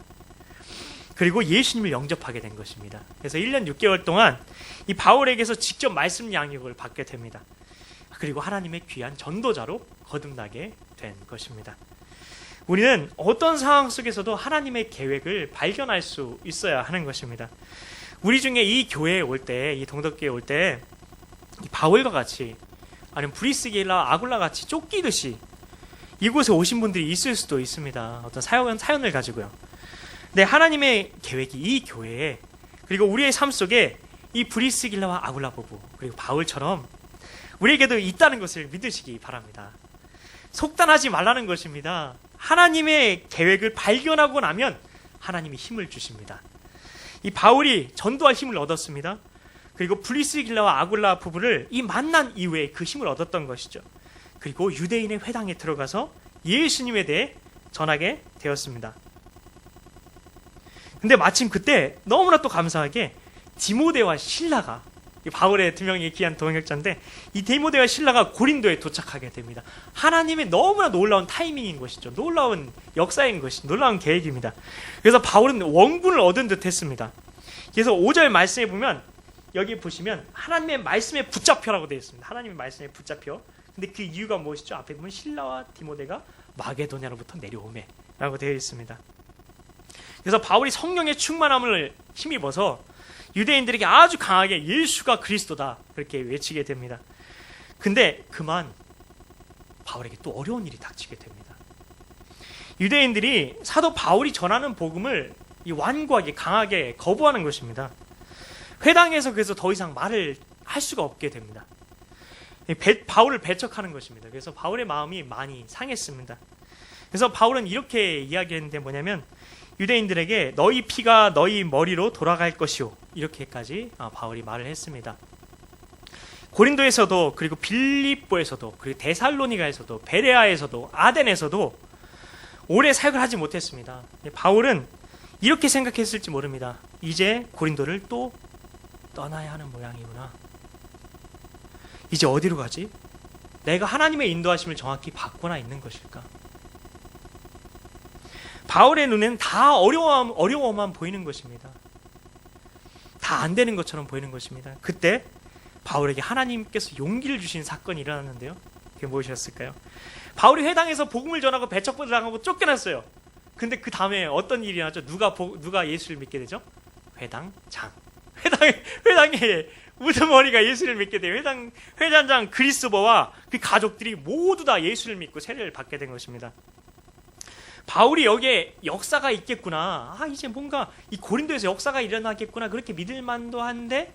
그리고 예수님을 영접하게 된 것입니다. 그래서 1년 6개월 동안 이 바울에게서 직접 말씀 양육을 받게 됩니다. 그리고 하나님의 귀한 전도자로 거듭나게 된 것입니다. 우리는 어떤 상황 속에서도 하나님의 계획을 발견할 수 있어야 하는 것입니다. 우리 중에 이 교회에 올 때, 이 동덕교회에 올 때 바울과 같이 아니면 브리스길라 아굴라 같이 쫓기듯이 이곳에 오신 분들이 있을 수도 있습니다. 어떤 사연을 가지고요. 근데 하나님의 계획이 이 교회에, 그리고 우리의 삶 속에 이 브리스길라와 아굴라 부부 그리고 바울처럼 우리에게도 있다는 것을 믿으시기 바랍니다. 속단하지 말라는 것입니다. 하나님의 계획을 발견하고 나면 하나님이 힘을 주십니다. 이 바울이 전도할 힘을 얻었습니다. 그리고 브리스길라와 아굴라 부부를 이 만난 이후에 그 힘을 얻었던 것이죠. 그리고 유대인의 회당에 들어가서 예수님에 대해 전하게 되었습니다. 근데 마침 그때 너무나 또 감사하게 디모데와 실라가, 바울의 두 명의 귀한 동역자인데 이 디모데와 실라가 고린도에 도착하게 됩니다. 하나님의 너무나 놀라운 타이밍인 것이죠. 놀라운 역사인 것이, 놀라운 계획입니다. 그래서 바울은 원군을 얻은 듯 했습니다. 그래서 5절 말씀에 보면, 여기 보시면 하나님의 말씀에 붙잡혀라고 되어 있습니다. 하나님의 말씀에 붙잡혀. 근데 그 이유가 무엇이죠? 앞에 보면 신라와 디모데가 마게도냐로부터 내려오매 라고 되어 있습니다. 그래서 바울이 성령의 충만함을 힘입어서 유대인들에게 아주 강하게 예수가 그리스도다 그렇게 외치게 됩니다. 근데 그만 바울에게 또 어려운 일이 닥치게 됩니다. 유대인들이 사도 바울이 전하는 복음을 완고하게 강하게 거부하는 것입니다. 회당에서 그래서 더 이상 말을 할 수가 없게 됩니다. 바울을 배척하는 것입니다. 그래서 바울의 마음이 많이 상했습니다. 그래서 바울은 이렇게 이야기했는데 뭐냐면 유대인들에게 너희 피가 너희 머리로 돌아갈 것이오, 이렇게까지 바울이 말을 했습니다. 고린도에서도, 그리고 빌립보에서도, 그리고 데살로니가에서도, 베레아에서도, 아덴에서도 오래 사역을 하지 못했습니다. 바울은 이렇게 생각했을지 모릅니다. 이제 고린도를 또 떠나야 하는 모양이구나. 이제 어디로 가지? 내가 하나님의 인도하심을 정확히 받고나 있는 것일까? 바울의 눈에는 다 어려워만 보이는 것입니다. 다 안 되는 것처럼 보이는 것입니다. 그때 바울에게 하나님께서 용기를 주신 사건이 일어났는데요. 그게 무엇이었을까요? 바울이 회당에서 복음을 전하고 배척을 당하고 쫓겨났어요. 근데 그 다음에 어떤 일이 나죠? 누가 예수를 믿게 되죠? 회당장. 회당에 우두머리가 예수를 믿게 돼요. 회장장 그리스도와 그 가족들이 모두 다 예수를 믿고 세례를 받게 된 것입니다. 바울이 여기에 역사가 있겠구나. 이제 뭔가 이 고린도에서 역사가 일어나겠구나. 그렇게 믿을 만도 한데,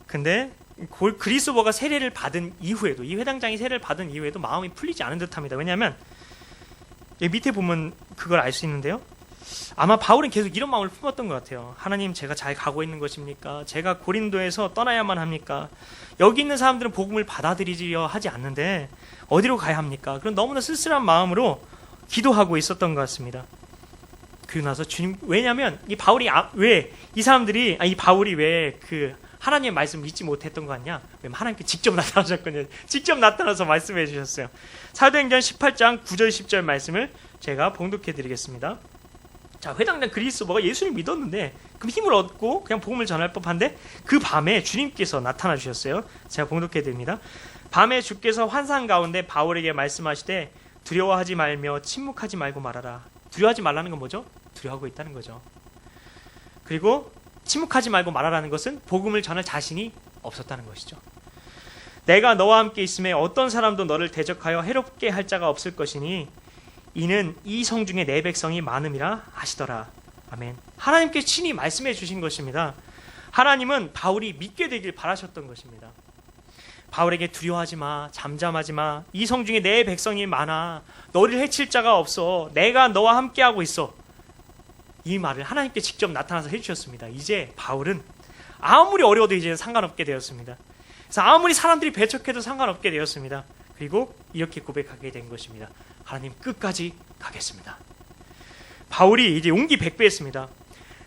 근데 그리스도가 세례를 받은 이후에도, 이 회당장이 세례를 받은 이후에도 마음이 풀리지 않은 듯합니다. 왜냐하면 여기 밑에 보면 그걸 알 수 있는데요. 아마 바울은 계속 이런 마음을 품었던 것 같아요. 하나님, 제가 잘 가고 있는 것입니까? 제가 고린도에서 떠나야만 합니까? 여기 있는 사람들은 복음을 받아들이려 하지 않는데 어디로 가야 합니까? 그런 너무나 쓸쓸한 마음으로 기도하고 있었던 것 같습니다. 그리고 나서 주님, 왜냐하면 이 바울이 이 바울이 왜 그 하나님의 말씀을 믿지 못했던 거 같냐? 왜냐면 하나님께 직접 나타나셨거든요. 직접 나타나서 말씀해 주셨어요. 사도행전 18장 9절 10절 말씀을 제가 봉독해 드리겠습니다. 자, 회당장 그리스도가 예수를 믿었는데 그럼 힘을 얻고 그냥 복음을 전할 법한데 그 밤에 주님께서 나타나 주셨어요. 제가 봉독해 드립니다. 밤에 주께서 환상 가운데 바울에게 말씀하시되 두려워하지 말며 침묵하지 말고 말하라. 두려워하지 말라는 건 뭐죠? 두려워하고 있다는 거죠. 그리고 침묵하지 말고 말하라는 것은 복음을 전할 자신이 없었다는 것이죠. 내가 너와 함께 있음에 어떤 사람도 너를 대적하여 해롭게 할 자가 없을 것이니 이는 이 성 중에 내 백성이 많음이라 하시더라. 아멘. 하나님께 친히 말씀해 주신 것입니다. 하나님은 바울이 믿게 되길 바라셨던 것입니다. 바울에게 두려워하지 마, 잠잠하지 마. 이 성 중에 내 백성이 많아. 너를 해칠 자가 없어. 내가 너와 함께하고 있어. 이 말을 하나님께 직접 나타나서 해주셨습니다. 이제 바울은 아무리 어려워도 이제는 상관없게 되었습니다. 그래서 아무리 사람들이 배척해도 상관없게 되었습니다. 그리고 이렇게 고백하게 된 것입니다. 하나님, 끝까지 가겠습니다. 바울이 이제 용기 100배였습니다.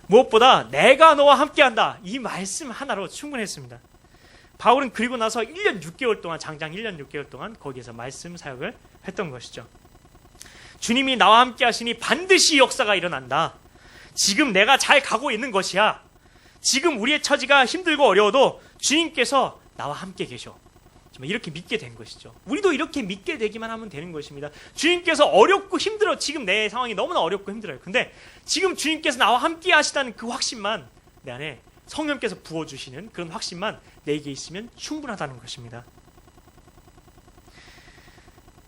무엇보다 내가 너와 함께한다. 이 말씀 하나로 충분했습니다. 바울은 그리고 나서 1년 6개월 동안, 장장 1년 6개월 동안 거기에서 말씀 사역을 했던 것이죠. 주님이 나와 함께 하시니 반드시 역사가 일어난다. 지금 내가 잘 가고 있는 것이야. 지금 우리의 처지가 힘들고 어려워도 주님께서 나와 함께 계셔. 이렇게 믿게 된 것이죠. 우리도 이렇게 믿게 되기만 하면 되는 것입니다. 주님께서 어렵고 힘들어. 지금 내 상황이 너무나 어렵고 힘들어요. 근데 지금 주님께서 나와 함께 하시다는 그 확신만, 내 안에 성령께서 부어주시는 그런 확신만 내게 있으면 충분하다는 것입니다.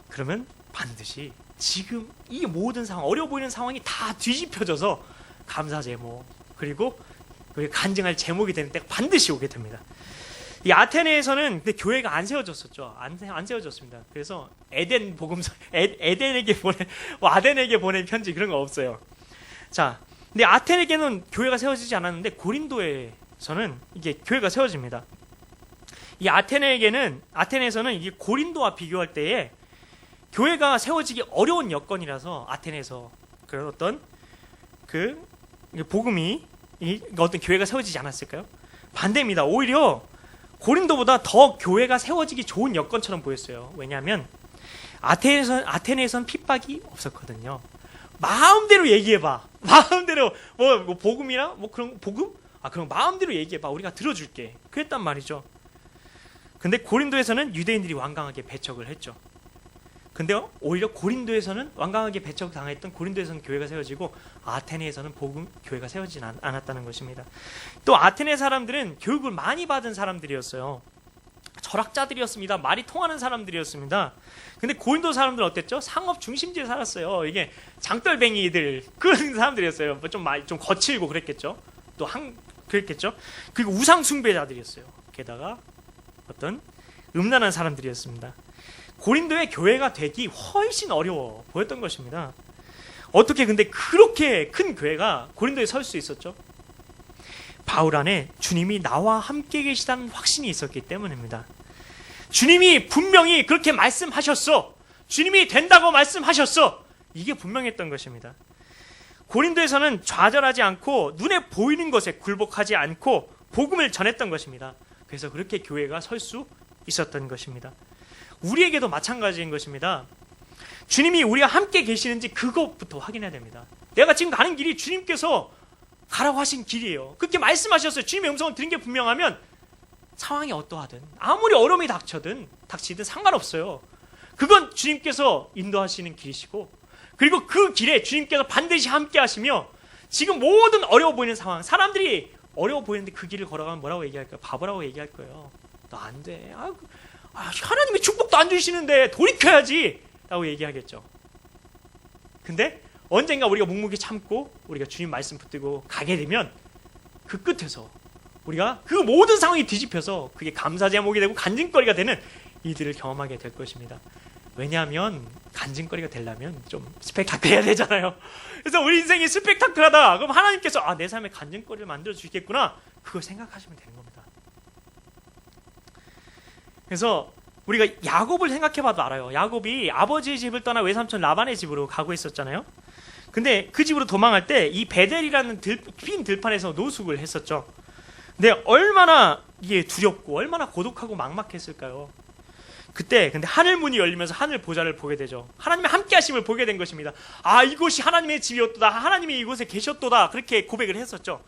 그러면 반드시 지금 이 모든 상황, 어려워 보이는 상황이 다 뒤집혀져서 감사 제목, 그리고 간증할 제목이 되는 때가 반드시 오게 됩니다. 이 아테네에서는 근데 교회가 안 세워졌었죠. 안 세워졌습니다. 그래서 에덴 복음서, 아덴에게 보낸 편지 그런 거 없어요. 자, 근데 아테네에게는 교회가 세워지지 않았는데 고린도에서는 이게 교회가 세워집니다. 이 아테네에서는 이게 고린도와 비교할 때에 교회가 세워지기 어려운 여건이라서 아테네에서 그런 어떤 그 복음이 어떤 교회가 세워지지 않았을까요? 반대입니다. 오히려 고린도보다 더 교회가 세워지기 좋은 여건처럼 보였어요. 왜냐하면 아테네에선 핍박이 없었거든요. 마음대로 얘기해봐. 마음대로 뭐 복음이나 뭐 그런 복음? 그럼 마음대로 얘기해봐. 우리가 들어줄게. 그랬단 말이죠. 근데 고린도에서는 유대인들이 완강하게 배척을 했죠. 근데 오히려 고린도에서는 완강하게 배척당했던 고린도에서는 교회가 세워지고 아테네에서는 교회가 세워지지 않았다는 것입니다. 또 아테네 사람들은 교육을 많이 받은 사람들이었어요. 철학자들이었습니다. 말이 통하는 사람들이었습니다. 근데 고린도 사람들은 어땠죠? 상업 중심지에 살았어요. 이게 장돌뱅이들 그런 사람들이었어요. 좀 거칠고 그랬겠죠. 그랬겠죠. 그리고 우상 숭배자들이었어요. 게다가 어떤 음란한 사람들이었습니다. 고린도의 교회가 되기 훨씬 어려워 보였던 것입니다. 어떻게 근데 그렇게 큰 교회가 고린도에 설 수 있었죠? 바울 안에 주님이 나와 함께 계시다는 확신이 있었기 때문입니다. 주님이 분명히 그렇게 말씀하셨어. 주님이 된다고 말씀하셨어. 이게 분명했던 것입니다. 고린도에서는 좌절하지 않고 눈에 보이는 것에 굴복하지 않고 복음을 전했던 것입니다. 그래서 그렇게 교회가 설 수 있었던 것입니다. 우리에게도 마찬가지인 것입니다. 주님이 우리가 함께 계시는지 그것부터 확인해야 됩니다. 내가 지금 가는 길이 주님께서 가라고 하신 길이에요. 그렇게 말씀하셨어요. 주님의 음성을 들은 게 분명하면 상황이 어떠하든 아무리 어려움이 닥치든 상관없어요. 그건 주님께서 인도하시는 길이시고, 그리고 그 길에 주님께서 반드시 함께 하시며, 지금 모든 어려워 보이는 상황, 사람들이 어려워 보이는데 그 길을 걸어가면 뭐라고 얘기할까요? 바보라고 얘기할 거예요. 너 안 돼. 하나님이 축복도 안 주시는데 돌이켜야지 라고 얘기하겠죠. 근데 언젠가 우리가 묵묵히 참고 우리가 주님 말씀 붙들고 가게 되면 그 끝에서 우리가 그 모든 상황이 뒤집혀서 그게 감사 제목이 되고 간증거리가 되는 이들을 경험하게 될 것입니다. 왜냐하면 간증거리가 되려면 좀 스펙타클해야 되잖아요. 그래서 우리 인생이 스펙타클하다 그럼 하나님께서 내 삶에 간증거리를 만들어 주시겠구나, 그걸 생각하시면 되는 겁니다. 그래서 우리가 야곱을 생각해봐도 알아요. 야곱이 아버지의 집을 떠나 외삼촌 라반의 집으로 가고 있었잖아요. 근데 그 집으로 도망할 때 이 베델이라는 빈 들판에서 노숙을 했었죠. 근데 얼마나 이게 두렵고 얼마나 고독하고 막막했을까요? 그때 근데 하늘 문이 열리면서 하늘 보좌를 보게 되죠. 하나님의 함께 하심을 보게 된 것입니다. 이곳이 하나님의 집이었도다. 하나님이 이곳에 계셨도다. 그렇게 고백을 했었죠.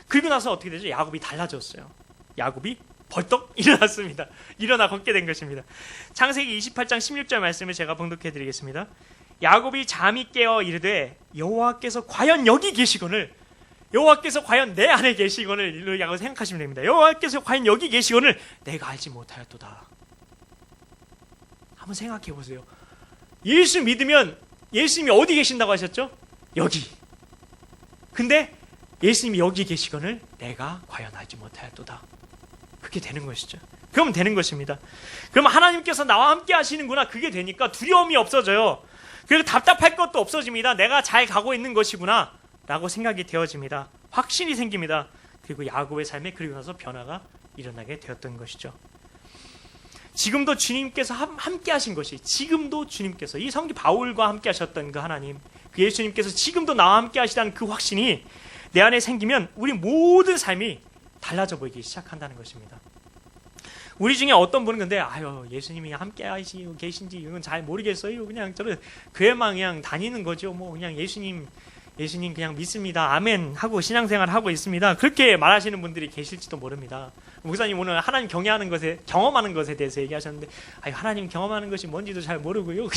그리고 나서 어떻게 되죠? 야곱이 달라졌어요. 야곱이 벌떡 일어났습니다. 일어나 걷게 된 것입니다. 창세기 28장 16절 말씀을 제가 봉독해 드리겠습니다. 야곱이 잠이 깨어 이르되 여호와께서 과연 여기 계시거늘, 여호와께서 과연 내 안에 계시거늘, 라고 생각하시면 됩니다. 여호와께서 과연 여기 계시거늘 내가 알지 못하였도다. 한번 생각해 보세요. 예수 믿으면 예수님이 어디 계신다고 하셨죠? 여기. 근데 예수님이 여기 계시거늘 내가 과연 알지 못하였도다. 그게 되는 것이죠. 그러면 되는 것입니다. 그럼 하나님께서 나와 함께 하시는구나, 그게 되니까 두려움이 없어져요. 그리고 답답할 것도 없어집니다. 내가 잘 가고 있는 것이구나 라고 생각이 되어집니다. 확신이 생깁니다. 그리고 야곱의 삶에 그리고 나서 변화가 일어나게 되었던 것이죠. 지금도 주님께서 함께 하신 것이, 지금도 주님께서 이 성기 바울과 함께 하셨던 그 하나님, 그 예수님께서 지금도 나와 함께 하시다는 그 확신이 내 안에 생기면 우리 모든 삶이 달라져 보이기 시작한다는 것입니다. 우리 중에 어떤 분은 근데 예수님이 함께 하시고 계신지 이건 잘 모르겠어요. 그냥 저는 교회만 그냥 다니는 거죠. 그냥 예수님 그냥 믿습니다. 아멘 하고 신앙생활 하고 있습니다. 그렇게 말하시는 분들이 계실지도 모릅니다. 목사님 오늘 하나님 경험하는 것에 대해서 얘기하셨는데 하나님 경험하는 것이 뭔지도 잘 모르고요.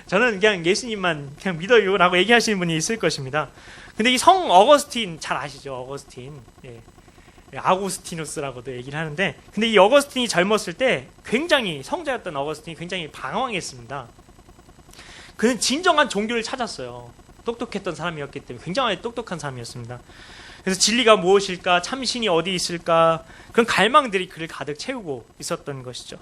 저는 그냥 예수님만 그냥 믿어요라고 얘기하시는 분이 있을 것입니다. 근데 이 성 어거스틴 잘 아시죠? 어거스틴. 예. 아구스티누스라고도 얘기를 하는데, 근데 이 어거스틴이 젊었을 때 굉장히 성자였던 어거스틴이 굉장히 방황했습니다. 그는 진정한 종교를 찾았어요. 똑똑했던 사람이었기 때문에 굉장히 똑똑한 사람이었습니다. 그래서 진리가 무엇일까, 참신이 어디 있을까, 그런 갈망들이 그를 가득 채우고 있었던 것이죠.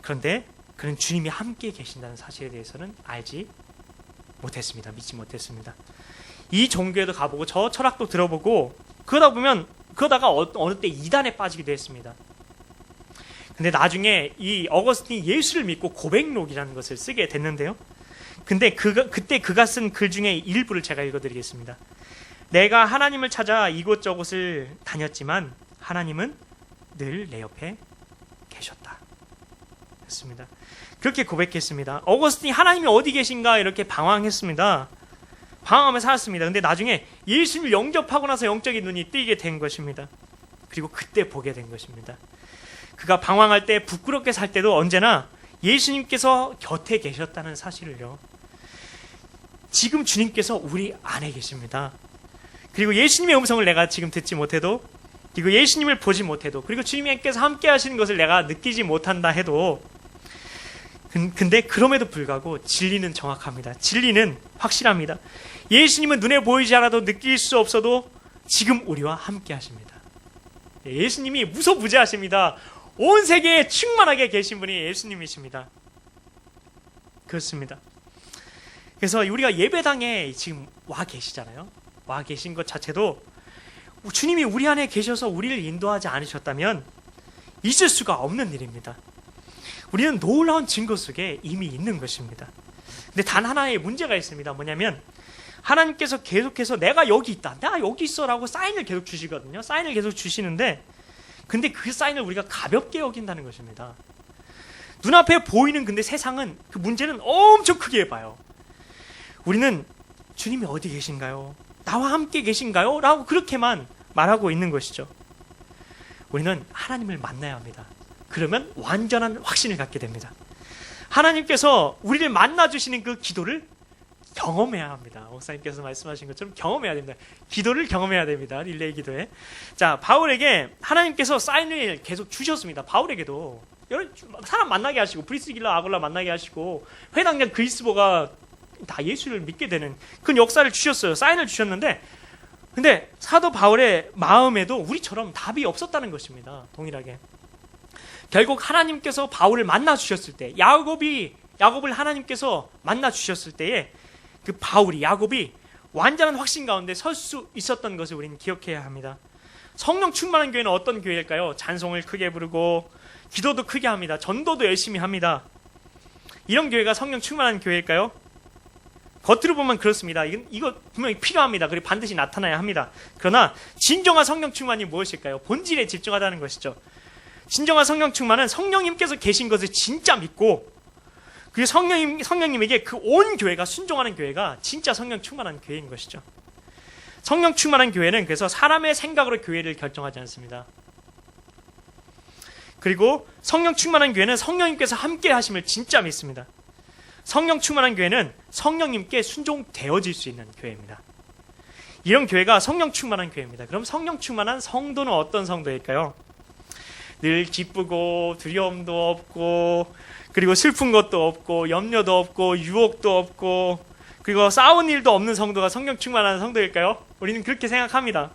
그런데 그는 주님이 함께 계신다는 사실에 대해서는 알지 못했습니다. 믿지 못했습니다. 이 종교에도 가보고 저 철학도 들어보고 그러다가 어느 때 이단에 빠지기도 했습니다. 근데 나중에 이 어거스틴이 예수를 믿고 고백록이라는 것을 쓰게 됐는데요. 근데 그때 그가 쓴 글 중에 일부를 제가 읽어드리겠습니다. 내가 하나님을 찾아 이곳저곳을 다녔지만 하나님은 늘 내 옆에 계셨다. 했습니다. 그렇게 고백했습니다. 어거스틴이 하나님이 어디 계신가 이렇게 방황했습니다. 방황하며 살았습니다. 근데 나중에 예수님을 영접하고 나서 영적인 눈이 뜨이게 된 것입니다. 그리고 그때 보게 된 것입니다. 그가 방황할 때, 부끄럽게 살 때도 언제나 예수님께서 곁에 계셨다는 사실을요. 지금 주님께서 우리 안에 계십니다. 그리고 예수님의 음성을 내가 지금 듣지 못해도 그리고 예수님을 보지 못해도, 그리고 주님께서 함께 하시는 것을 내가 느끼지 못한다 해도, 근데 그럼에도 불구하고 진리는 정확합니다. 진리는 확실합니다. 예수님은 눈에 보이지 않아도 느낄 수 없어도 지금 우리와 함께 하십니다. 예수님이 무소부재하십니다. 온 세계에 충만하게 계신 분이 예수님이십니다. 그렇습니다. 그래서 우리가 예배당에 지금 와 계시잖아요. 와 계신 것 자체도 주님이 우리 안에 계셔서 우리를 인도하지 않으셨다면 있을 수가 없는 일입니다. 우리는 놀라운 증거 속에 이미 있는 것입니다. 근데 단 하나의 문제가 있습니다. 뭐냐면 하나님께서 계속해서 내가 여기 있다, 내가 여기 있어 라고 사인을 계속 주시거든요. 사인을 계속 주시는데, 근데 그 사인을 우리가 가볍게 여긴다는 것입니다. 눈앞에 보이는 근데 세상은 그 문제는 엄청 크게 봐요. 우리는 주님이 어디 계신가요? 나와 함께 계신가요? 라고 그렇게만 말하고 있는 것이죠. 우리는 하나님을 만나야 합니다. 그러면 완전한 확신을 갖게 됩니다. 하나님께서 우리를 만나주시는 그 기도를 경험해야 합니다. 목사님께서 말씀하신 것처럼 경험해야 됩니다. 기도를 경험해야 됩니다. 릴레이 기도에. 자, 바울에게 하나님께서 사인을 계속 주셨습니다. 바울에게도 여러 사람 만나게 하시고, 브리스길라 아굴라 만나게 하시고, 회당장 그리스보가 다 예수를 믿게 되는 그 역사를 주셨어요. 사인을 주셨는데, 근데 사도 바울의 마음에도 우리처럼 답이 없었다는 것입니다. 동일하게. 결국 하나님께서 바울을 만나 주셨을 때, 야곱을 하나님께서 만나 주셨을 때에 그 야곱이 완전한 확신 가운데 설 수 있었던 것을 우리는 기억해야 합니다. 성령 충만한 교회는 어떤 교회일까요? 찬송을 크게 부르고 기도도 크게 합니다. 전도도 열심히 합니다. 이런 교회가 성령 충만한 교회일까요? 겉으로 보면 그렇습니다. 이거 분명히 필요합니다. 그리고 반드시 나타나야 합니다. 그러나 진정한 성령 충만이 무엇일까요? 본질에 집중하다는 것이죠. 진정한 성령 충만은 성령님께서 계신 것을 진짜 믿고, 그 성령님에게 그 온 교회가 순종하는 교회가 진짜 성령 충만한 교회인 것이죠. 성령 충만한 교회는 그래서 사람의 생각으로 교회를 결정하지 않습니다. 그리고 성령 충만한 교회는 성령님께서 함께 하심을 진짜 믿습니다. 성령 충만한 교회는 성령님께 순종되어질 수 있는 교회입니다. 이런 교회가 성령 충만한 교회입니다. 그럼 성령 충만한 성도는 어떤 성도일까요? 늘 기쁘고 두려움도 없고, 그리고 슬픈 것도 없고, 염려도 없고, 유혹도 없고, 그리고 싸운 일도 없는 성도가 성령 충만한 성도일까요? 우리는 그렇게 생각합니다.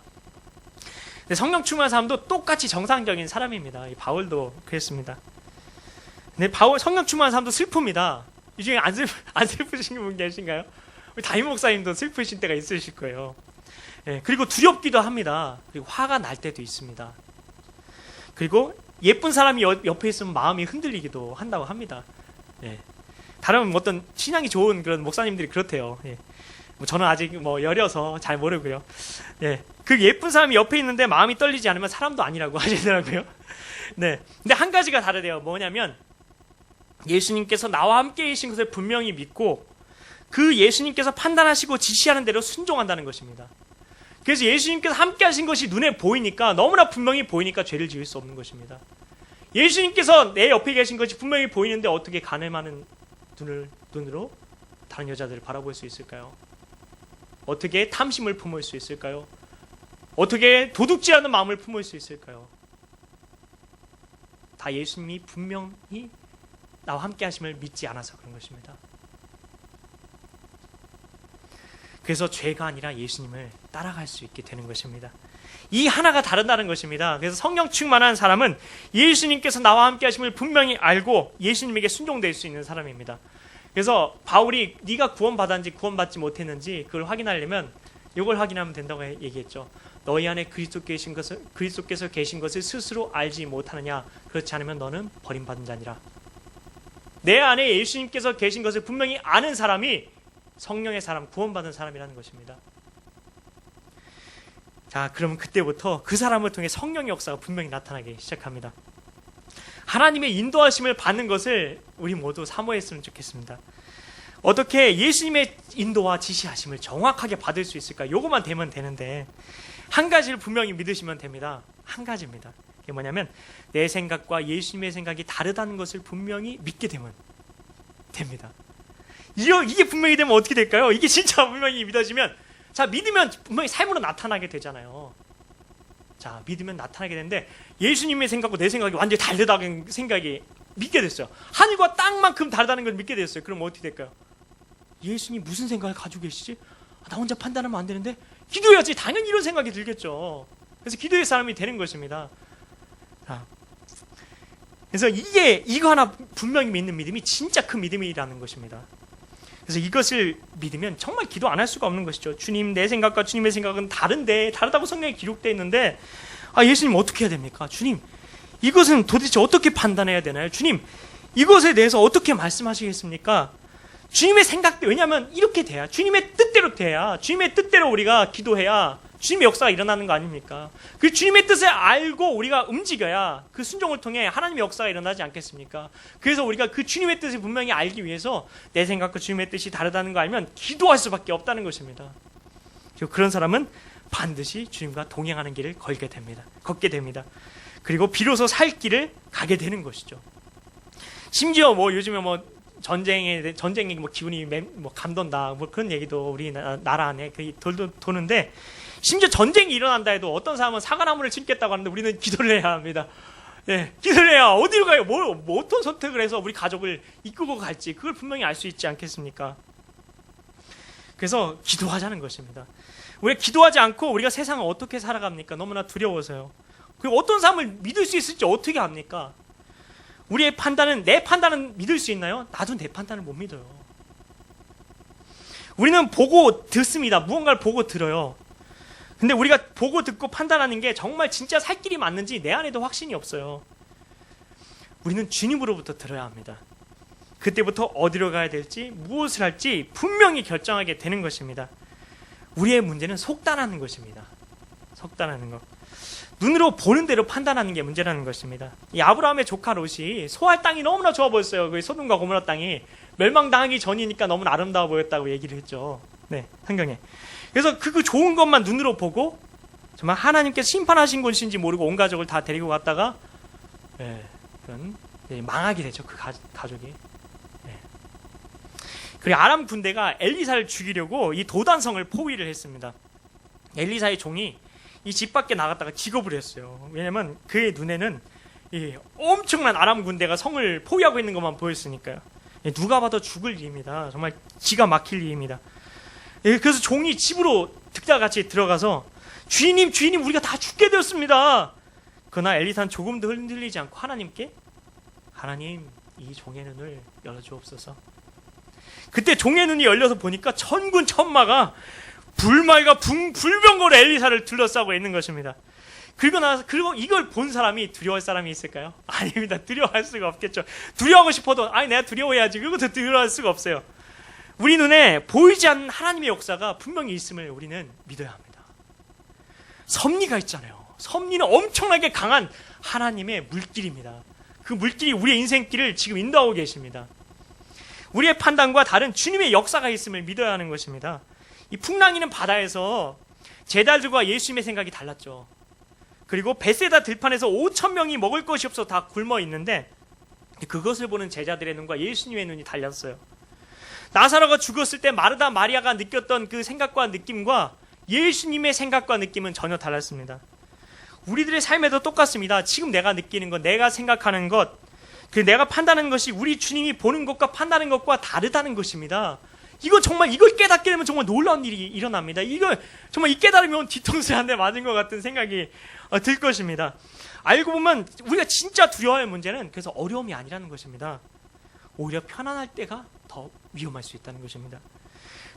근데 성령 충만한 사람도 똑같이 정상적인 사람입니다. 이 바울도 그랬습니다. 근데 성령 충만한 사람도 슬픕니다. 이 중에 안 슬프신 분 계신가요? 우리 담임 목사님도 슬프신 때가 있으실 거예요. 예, 그리고 두렵기도 합니다. 그리고 화가 날 때도 있습니다. 그리고 예쁜 사람이 옆에 있으면 마음이 흔들리기도 한다고 합니다. 예. 다른 어떤 신앙이 좋은 그런 목사님들이 그렇대요. 예. 저는 아직 여려서 잘 모르고요. 예. 그 예쁜 사람이 옆에 있는데 마음이 떨리지 않으면 사람도 아니라고 하시더라고요. 네. 근데 한 가지가 다르대요. 뭐냐면 예수님께서 나와 함께 계신 것을 분명히 믿고, 그 예수님께서 판단하시고 지시하는 대로 순종한다는 것입니다. 그래서 예수님께서 함께 하신 것이 눈에 보이니까, 너무나 분명히 보이니까 죄를 지을 수 없는 것입니다. 예수님께서 내 옆에 계신 것이 분명히 보이는데 어떻게 가늠하는 눈으로 다른 여자들을 바라볼 수 있을까요? 어떻게 탐심을 품을 수 있을까요? 어떻게 도둑질하는 마음을 품을 수 있을까요? 다 예수님이 분명히 나와 함께 하심을 믿지 않아서 그런 것입니다. 그래서 죄가 아니라 예수님을 따라갈 수 있게 되는 것입니다. 이 하나가 다르다는 것입니다. 그래서 성령 충만한 사람은 예수님께서 나와 함께 하심을 분명히 알고 예수님에게 순종될 수 있는 사람입니다. 그래서 바울이 네가 구원받았는지 구원받지 못했는지 그걸 확인하려면 이걸 확인하면 된다고 얘기했죠. 너희 안에 그리스도께서 계신 것을 스스로 알지 못하느냐? 그렇지 않으면 너는 버림받은 자니라. 내 안에 예수님께서 계신 것을 분명히 아는 사람이 성령의 사람, 구원받은 사람이라는 것입니다. 자, 그러면 그때부터 그 사람을 통해 성령의 역사가 분명히 나타나기 시작합니다. 하나님의 인도하심을 받는 것을 우리 모두 사모했으면 좋겠습니다. 어떻게 예수님의 인도와 지시하심을 정확하게 받을 수 있을까? 이것만 되면 되는데, 한 가지를 분명히 믿으시면 됩니다. 한 가지입니다. 그게 뭐냐면 내 생각과 예수님의 생각이 다르다는 것을 분명히 믿게 되면 됩니다. 이게 분명히 되면 어떻게 될까요? 이게 진짜 분명히 믿어지면, 자, 믿으면 분명히 삶으로 나타나게 되잖아요. 자, 믿으면 나타나게 되는데 예수님의 생각과 내 생각이 완전히 다르다는 생각이 믿게 됐어요. 하늘과 땅만큼 다르다는 걸 믿게 됐어요. 그럼 어떻게 될까요? 예수님 무슨 생각을 가지고 계시지? 나 혼자 판단하면 안 되는데 기도해야지. 당연히 이런 생각이 들겠죠. 그래서 기도의 사람이 되는 것입니다. 자, 그래서 이거 하나 분명히 믿는 믿음이 진짜 큰 믿음이라는 것입니다. 그래서 이것을 믿으면 정말 기도 안 할 수가 없는 것이죠. 주님, 내 생각과 주님의 생각은 다른데, 다르다고 성경에 기록되어 있는데, 예수님 어떻게 해야 됩니까? 주님, 이것은 도대체 어떻게 판단해야 되나요? 주님, 이것에 대해서 어떻게 말씀하시겠습니까? 주님의 생각대로, 왜냐하면 이렇게 돼야, 주님의 뜻대로 돼야, 주님의 뜻대로 우리가 기도해야 주님의 역사가 일어나는 거 아닙니까? 그 주님의 뜻을 알고 우리가 움직여야 그 순종을 통해 하나님의 역사가 일어나지 않겠습니까? 그래서 우리가 그 주님의 뜻을 분명히 알기 위해서 내 생각과 주님의 뜻이 다르다는 거 알면 기도할 수밖에 없다는 것입니다. 그리고 그런 사람은 반드시 주님과 동행하는 길을 걷게 됩니다. 그리고 비로소 살 길을 가게 되는 것이죠. 심지어 요즘에 전쟁이 기분이 감돈다 그런 얘기도 우리 나라 안에 도는데, 심지어 전쟁이 일어난다 해도 어떤 사람은 사과나무를 심겠다고 하는데 우리는 기도를 해야 합니다. 예, 기도를 해야 어디로 가요? 어떤 선택을 해서 우리 가족을 이끌고 갈지 그걸 분명히 알 수 있지 않겠습니까? 그래서 기도하자는 것입니다. 우리가 기도하지 않고 우리가 세상을 어떻게 살아갑니까? 너무나 두려워서요. 그리고 어떤 사람을 믿을 수 있을지 어떻게 합니까? 우리의 판단은, 내 판단은 믿을 수 있나요? 나도 내 판단을 못 믿어요. 우리는 보고 듣습니다. 무언가를 보고 들어요. 근데 우리가 보고 듣고 판단하는 게 정말 진짜 살 길이 맞는지 내 안에도 확신이 없어요. 우리는 주님으로부터 들어야 합니다. 그때부터 어디로 가야 될지, 무엇을 할지 분명히 결정하게 되는 것입니다. 우리의 문제는 속단하는 것입니다. 속단하는 것. 눈으로 보는 대로 판단하는 게 문제라는 것입니다. 이 아브라함의 조카 롯이 소할 땅이 너무나 좋아 보였어요. 그 소돔과 고모라 땅이 멸망당하기 전이니까 너무나 아름다워 보였다고 얘기를 했죠. 네, 성경에. 그래서 그 좋은 것만 눈으로 보고 정말 하나님께서 심판하신 곳인지 모르고 온 가족을 다 데리고 갔다가 망하게 되죠. 그 가족이. 그리고 아람 군대가 엘리사를 죽이려고 이 도단성을 포위를 했습니다. 엘리사의 종이 이 집 밖에 나갔다가 기겁을 했어요. 왜냐면 그의 눈에는 이 엄청난 아람 군대가 성을 포위하고 있는 것만 보였으니까요. 누가 봐도 죽을 일입니다. 정말 기가 막힐 일입니다. 그래서 종이 집으로 득달같이 들어가서 주인님 우리가 다 죽게 되었습니다. 그러나 엘리사는 조금도 흔들리지 않고 하나님께, 하나님 이 종의 눈을 열어주옵소서. 그때 종의 눈이 열려서 보니까 천군 천마가 불말과 불병거로 엘리사를 둘러싸고 있는 것입니다. 그리고 이걸 본 사람이 두려워할 사람이 있을까요? 아닙니다. 두려워할 수가 없겠죠. 두려워하고 싶어도 내가 두려워해야지. 그리고 더 두려워할 수가 없어요. 우리 눈에 보이지 않는 하나님의 역사가 분명히 있음을 우리는 믿어야 합니다. 섭리가 있잖아요. 섭리는 엄청나게 강한 하나님의 물길입니다. 그 물길이 우리의 인생길을 지금 인도하고 계십니다. 우리의 판단과 다른 주님의 역사가 있음을 믿어야 하는 것입니다. 이 풍랑이는 바다에서 제자들과 예수님의 생각이 달랐죠. 그리고 베세다 들판에서 5,000명이 먹을 것이 없어 다 굶어 있는데 그것을 보는 제자들의 눈과 예수님의 눈이 달렸어요. 나사로가 죽었을 때 마르다 마리아가 느꼈던 그 생각과 느낌과 예수님의 생각과 느낌은 전혀 달랐습니다. 우리들의 삶에도 똑같습니다. 지금 내가 느끼는 것, 내가 생각하는 것, 내가 판단하는 것이 우리 주님이 보는 것과 판단하는 것과 다르다는 것입니다. 이걸 깨닫게 되면 정말 놀라운 일이 일어납니다. 이걸 정말 이 깨달으면 뒤통수에 한 대 맞은 것 같은 생각이 들 것입니다. 알고 보면 우리가 진짜 두려워할 문제는 그래서 어려움이 아니라는 것입니다. 오히려 편안할 때가 더 위험할 수 있다는 것입니다.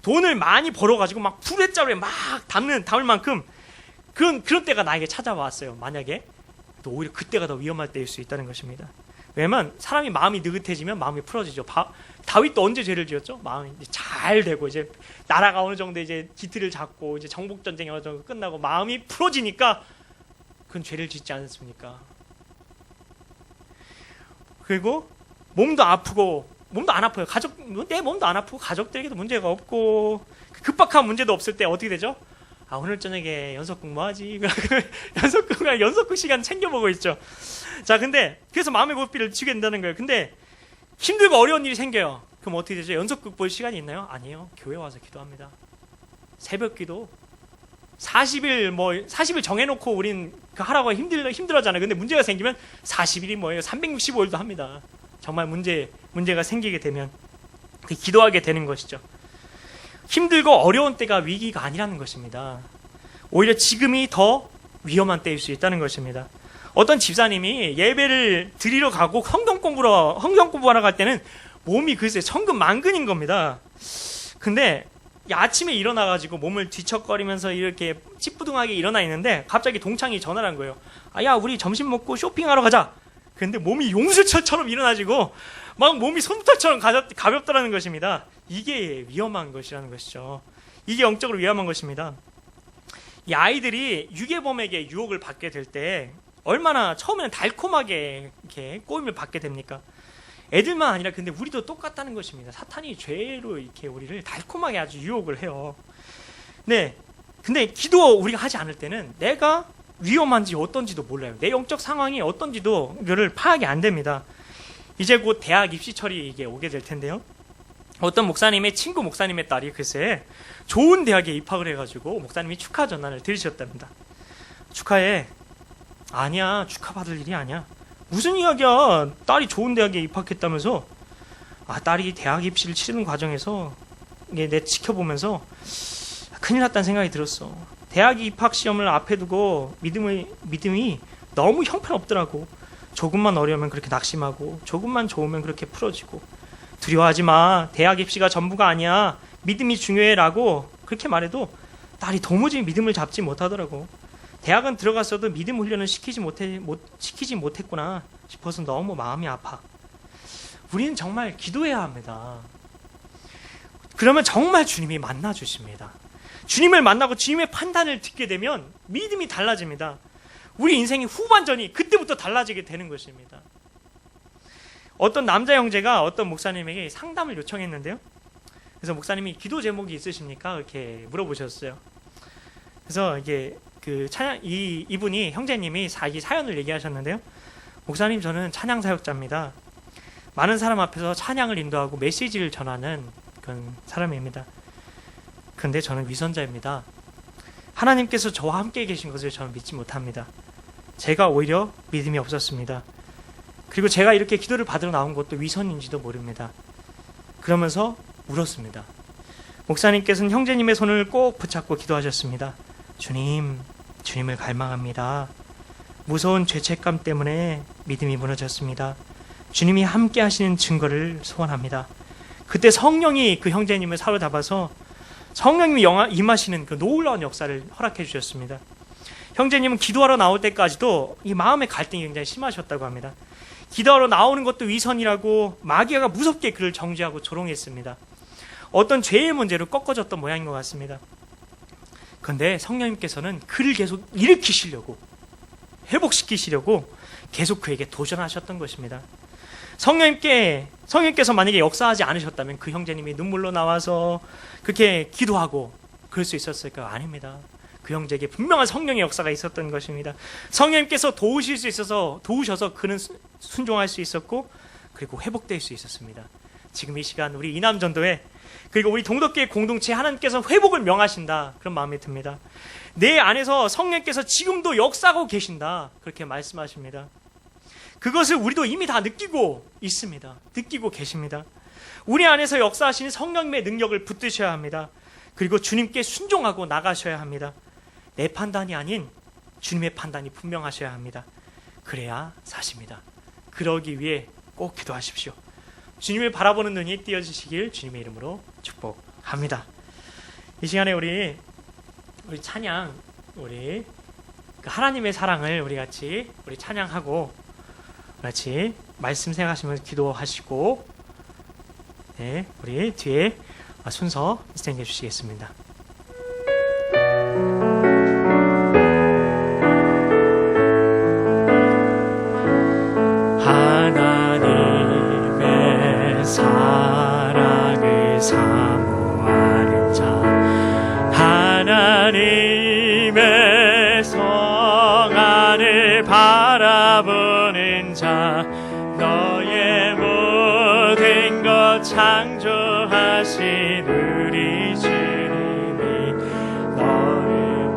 돈을 많이 벌어가지고 막 푸렛자루에 막 담을 만큼 그런 때가 나에게 찾아왔어요. 만약에 또 오히려 그때가 더 위험할 때일 수 있다는 것입니다. 왜냐면 사람이 마음이 느긋해지면 마음이 풀어지죠. 다윗도 언제 죄를 지었죠? 마음이 이제 잘 되고 이제 나라가 어느 정도 이제 기틀을 잡고 이제 정복 전쟁이 어느 정도 끝나고 마음이 풀어지니까 그건 죄를 짓지 않습니까? 그리고 몸도 안 아파요. 내 몸도 안 아프고 가족들에게도 문제가 없고 급박한 문제도 없을 때 어떻게 되죠? 오늘 저녁에 연속 근무하지. 연속 시간 챙겨보고 있죠. 자, 근데 그래서 마음의 고삐를 치게 된다는 거예요. 근데 힘들고 어려운 일이 생겨요. 그럼 어떻게 되죠? 연속극 볼 시간이 있나요? 아니에요. 교회 와서 기도합니다. 새벽 기도 40일 정해놓고 우린 그 하라고 힘들어하잖아요. 근데 문제가 생기면 40일이 뭐예요? 365일도 합니다. 정말 문제가 생기게 되면 기도하게 되는 것이죠. 힘들고 어려운 때가 위기가 아니라는 것입니다. 오히려 지금이 더 위험한 때일 수 있다는 것입니다. 어떤 집사님이 예배를 드리러 가고 성경 공부하러 갈 때는 몸이 글쎄 천근만근인 겁니다. 근데 아침에 일어나가지고 몸을 뒤척거리면서 이렇게 찌뿌둥하게 일어나 있는데 갑자기 동창이 전화를 한 거예요. 야, 우리 점심 먹고 쇼핑하러 가자. 근데 몸이 용수철처럼 일어나지고 막 몸이 솜털처럼 가볍더라는 것입니다. 이게 위험한 것이라는 것이죠. 이게 영적으로 위험한 것입니다. 이 아이들이 유괴범에게 유혹을 받게 될 때 얼마나 처음에는 달콤하게 이렇게 꼬임을 받게 됩니까? 애들만 아니라 근데 우리도 똑같다는 것입니다. 사탄이 죄로 이렇게 우리를 달콤하게 아주 유혹을 해요. 네. 근데 기도 우리가 하지 않을 때는 내가 위험한지 어떤지도 몰라요. 내 영적 상황이 어떤지도 그를 파악이 안 됩니다. 이제 곧 대학 입시철이 이게 오게 될 텐데요. 어떤 목사님의 친구 목사님의 딸이 글쎄 좋은 대학에 입학을 해가지고 목사님이 축하 전화를 들으셨답니다. 축하해. 아니야, 축하받을 일이 아니야. 무슨 이야기야? 딸이 좋은 대학에 입학했다면서? 딸이 대학 입시를 치르는 과정에서 이게 내 지켜보면서 큰일 났다는 생각이 들었어. 대학 입학 시험을 앞에 두고 믿음이 너무 형편없더라고. 조금만 어려우면 그렇게 낙심하고 조금만 좋으면 그렇게 풀어지고. 두려워하지 마. 대학 입시가 전부가 아니야. 믿음이 중요해라고 그렇게 말해도 딸이 도무지 믿음을 잡지 못하더라고. 대학은 들어갔어도 믿음 훈련을 시키지 못했구나 싶어서 너무 마음이 아파. 우리는 정말 기도해야 합니다. 그러면 정말 주님이 만나주십니다. 주님을 만나고 주님의 판단을 듣게 되면 믿음이 달라집니다. 우리 인생의 후반전이 그때부터 달라지게 되는 것입니다. 어떤 남자 형제가 어떤 목사님에게 상담을 요청했는데요. 그래서 목사님이 기도 제목이 있으십니까? 이렇게 물어보셨어요. 그래서 이게 이분이 형제님이 자기 사연을 얘기하셨는데요. 목사님, 저는 찬양 사역자입니다. 많은 사람 앞에서 찬양을 인도하고 메시지를 전하는 그런 사람입니다. 근데 저는 위선자입니다. 하나님께서 저와 함께 계신 것을 저는 믿지 못합니다. 제가 오히려 믿음이 없었습니다. 그리고 제가 이렇게 기도를 받으러 나온 것도 위선인지도 모릅니다. 그러면서 울었습니다. 목사님께서는 형제님의 손을 꼭 붙잡고 기도하셨습니다. 주님을 갈망합니다. 무서운 죄책감 때문에 믿음이 무너졌습니다. 주님이 함께 하시는 증거를 소원합니다. 그때 성령이 그 형제님을 사로잡아서 성령님이 임하시는 그 놀라운 역사를 허락해 주셨습니다. 형제님은 기도하러 나올 때까지도 이 마음의 갈등이 굉장히 심하셨다고 합니다. 기도하러 나오는 것도 위선이라고 마귀가 무섭게 그를 정죄하고 조롱했습니다. 어떤 죄의 문제로 꺾어졌던 모양인 것 같습니다. 그런데 성령님께서는 그를 계속 일으키시려고, 회복시키시려고 계속 그에게 도전하셨던 것입니다. 성령님께서 만약에 역사하지 않으셨다면 그 형제님이 눈물로 나와서 그렇게 기도하고 그럴 수 있었을까요? 아닙니다. 그 형제에게 분명한 성령의 역사가 있었던 것입니다. 성령님께서 도우셔서 그는 순종할 수 있었고, 그리고 회복될 수 있었습니다. 지금 이 시간 우리 이남전도회 그리고 우리 동덕교회 공동체 하나님께서 회복을 명하신다, 그런 마음이 듭니다. 내 안에서 성령께서 지금도 역사하고 계신다, 그렇게 말씀하십니다. 그것을 우리도 이미 다 느끼고 있습니다. 느끼고 계십니다. 우리 안에서 역사하시는 성령님의 능력을 붙드셔야 합니다. 그리고 주님께 순종하고 나가셔야 합니다. 내 판단이 아닌 주님의 판단이 분명하셔야 합니다. 그래야 사십니다. 그러기 위해 꼭 기도하십시오. 주님을 바라보는 눈이 띄어지시길 주님의 이름으로 축복합니다. 이 시간에 우리 찬양, 우리 하나님의 사랑을 우리 찬양하고 같이 말씀 생각하시면서 기도하시고, 네, 우리 뒤에 순서 진행해 주시겠습니다. 하나님의 사랑을 사모하는 자, 하나님의 성안을 바라보는 자, 너의 모든 것 창조하신 우리 주님이 너의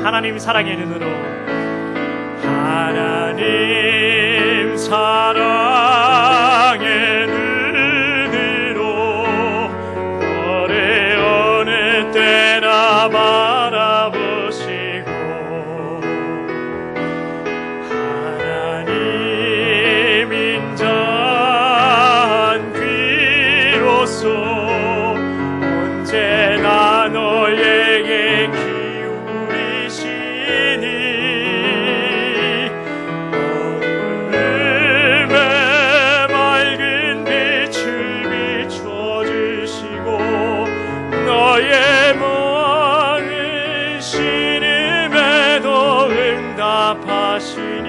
하나님 사랑의 눈으로 하나님 사랑의 눈으로 너를 어느 때나 바라보시고 하나님 인자한 귀로서 언제나 너에게 기울이시니 어둠의 맑은 빛을 비춰주시고 너의 마음을 신음에도 응답하시니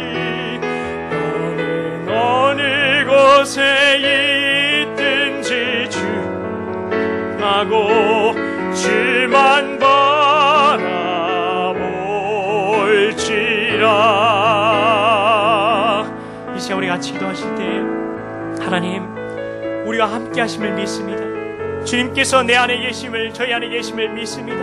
너는 어느 곳에 있든지 주하고 주만 바라볼지라. 이 시간 우리 같이 기도하실 때 하나님 우리가 함께 하심을 믿습니다. 주님께서 내 안에 계심을 저희 안에 계심을 믿습니다.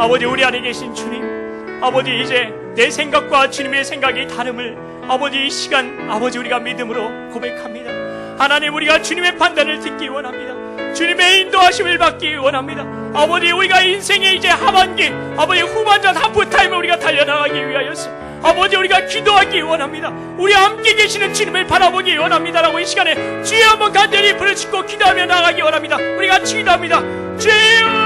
아버지 우리 안에 계신 주님 아버지 이제 내 생각과 주님의 생각이 다름을 아버지 이 시간 아버지 우리가 믿음으로 고백합니다. 하나님 우리가 주님의 판단을 듣기 원합니다. 주님의 인도하심을 받기 원합니다. 아버지 우리가 인생의 이제 하반기 아버지 후반전 하프타임을 우리가 달려나가기 위하여서 아버지 우리가 기도하기 원합니다. 우리 함께 계시는 주님을 바라보기 원합니다라고 이 시간에 주여 한번 간절히 부르짖고 기도하며 나가기 원합니다. 우리 같이 기도합니다. 주여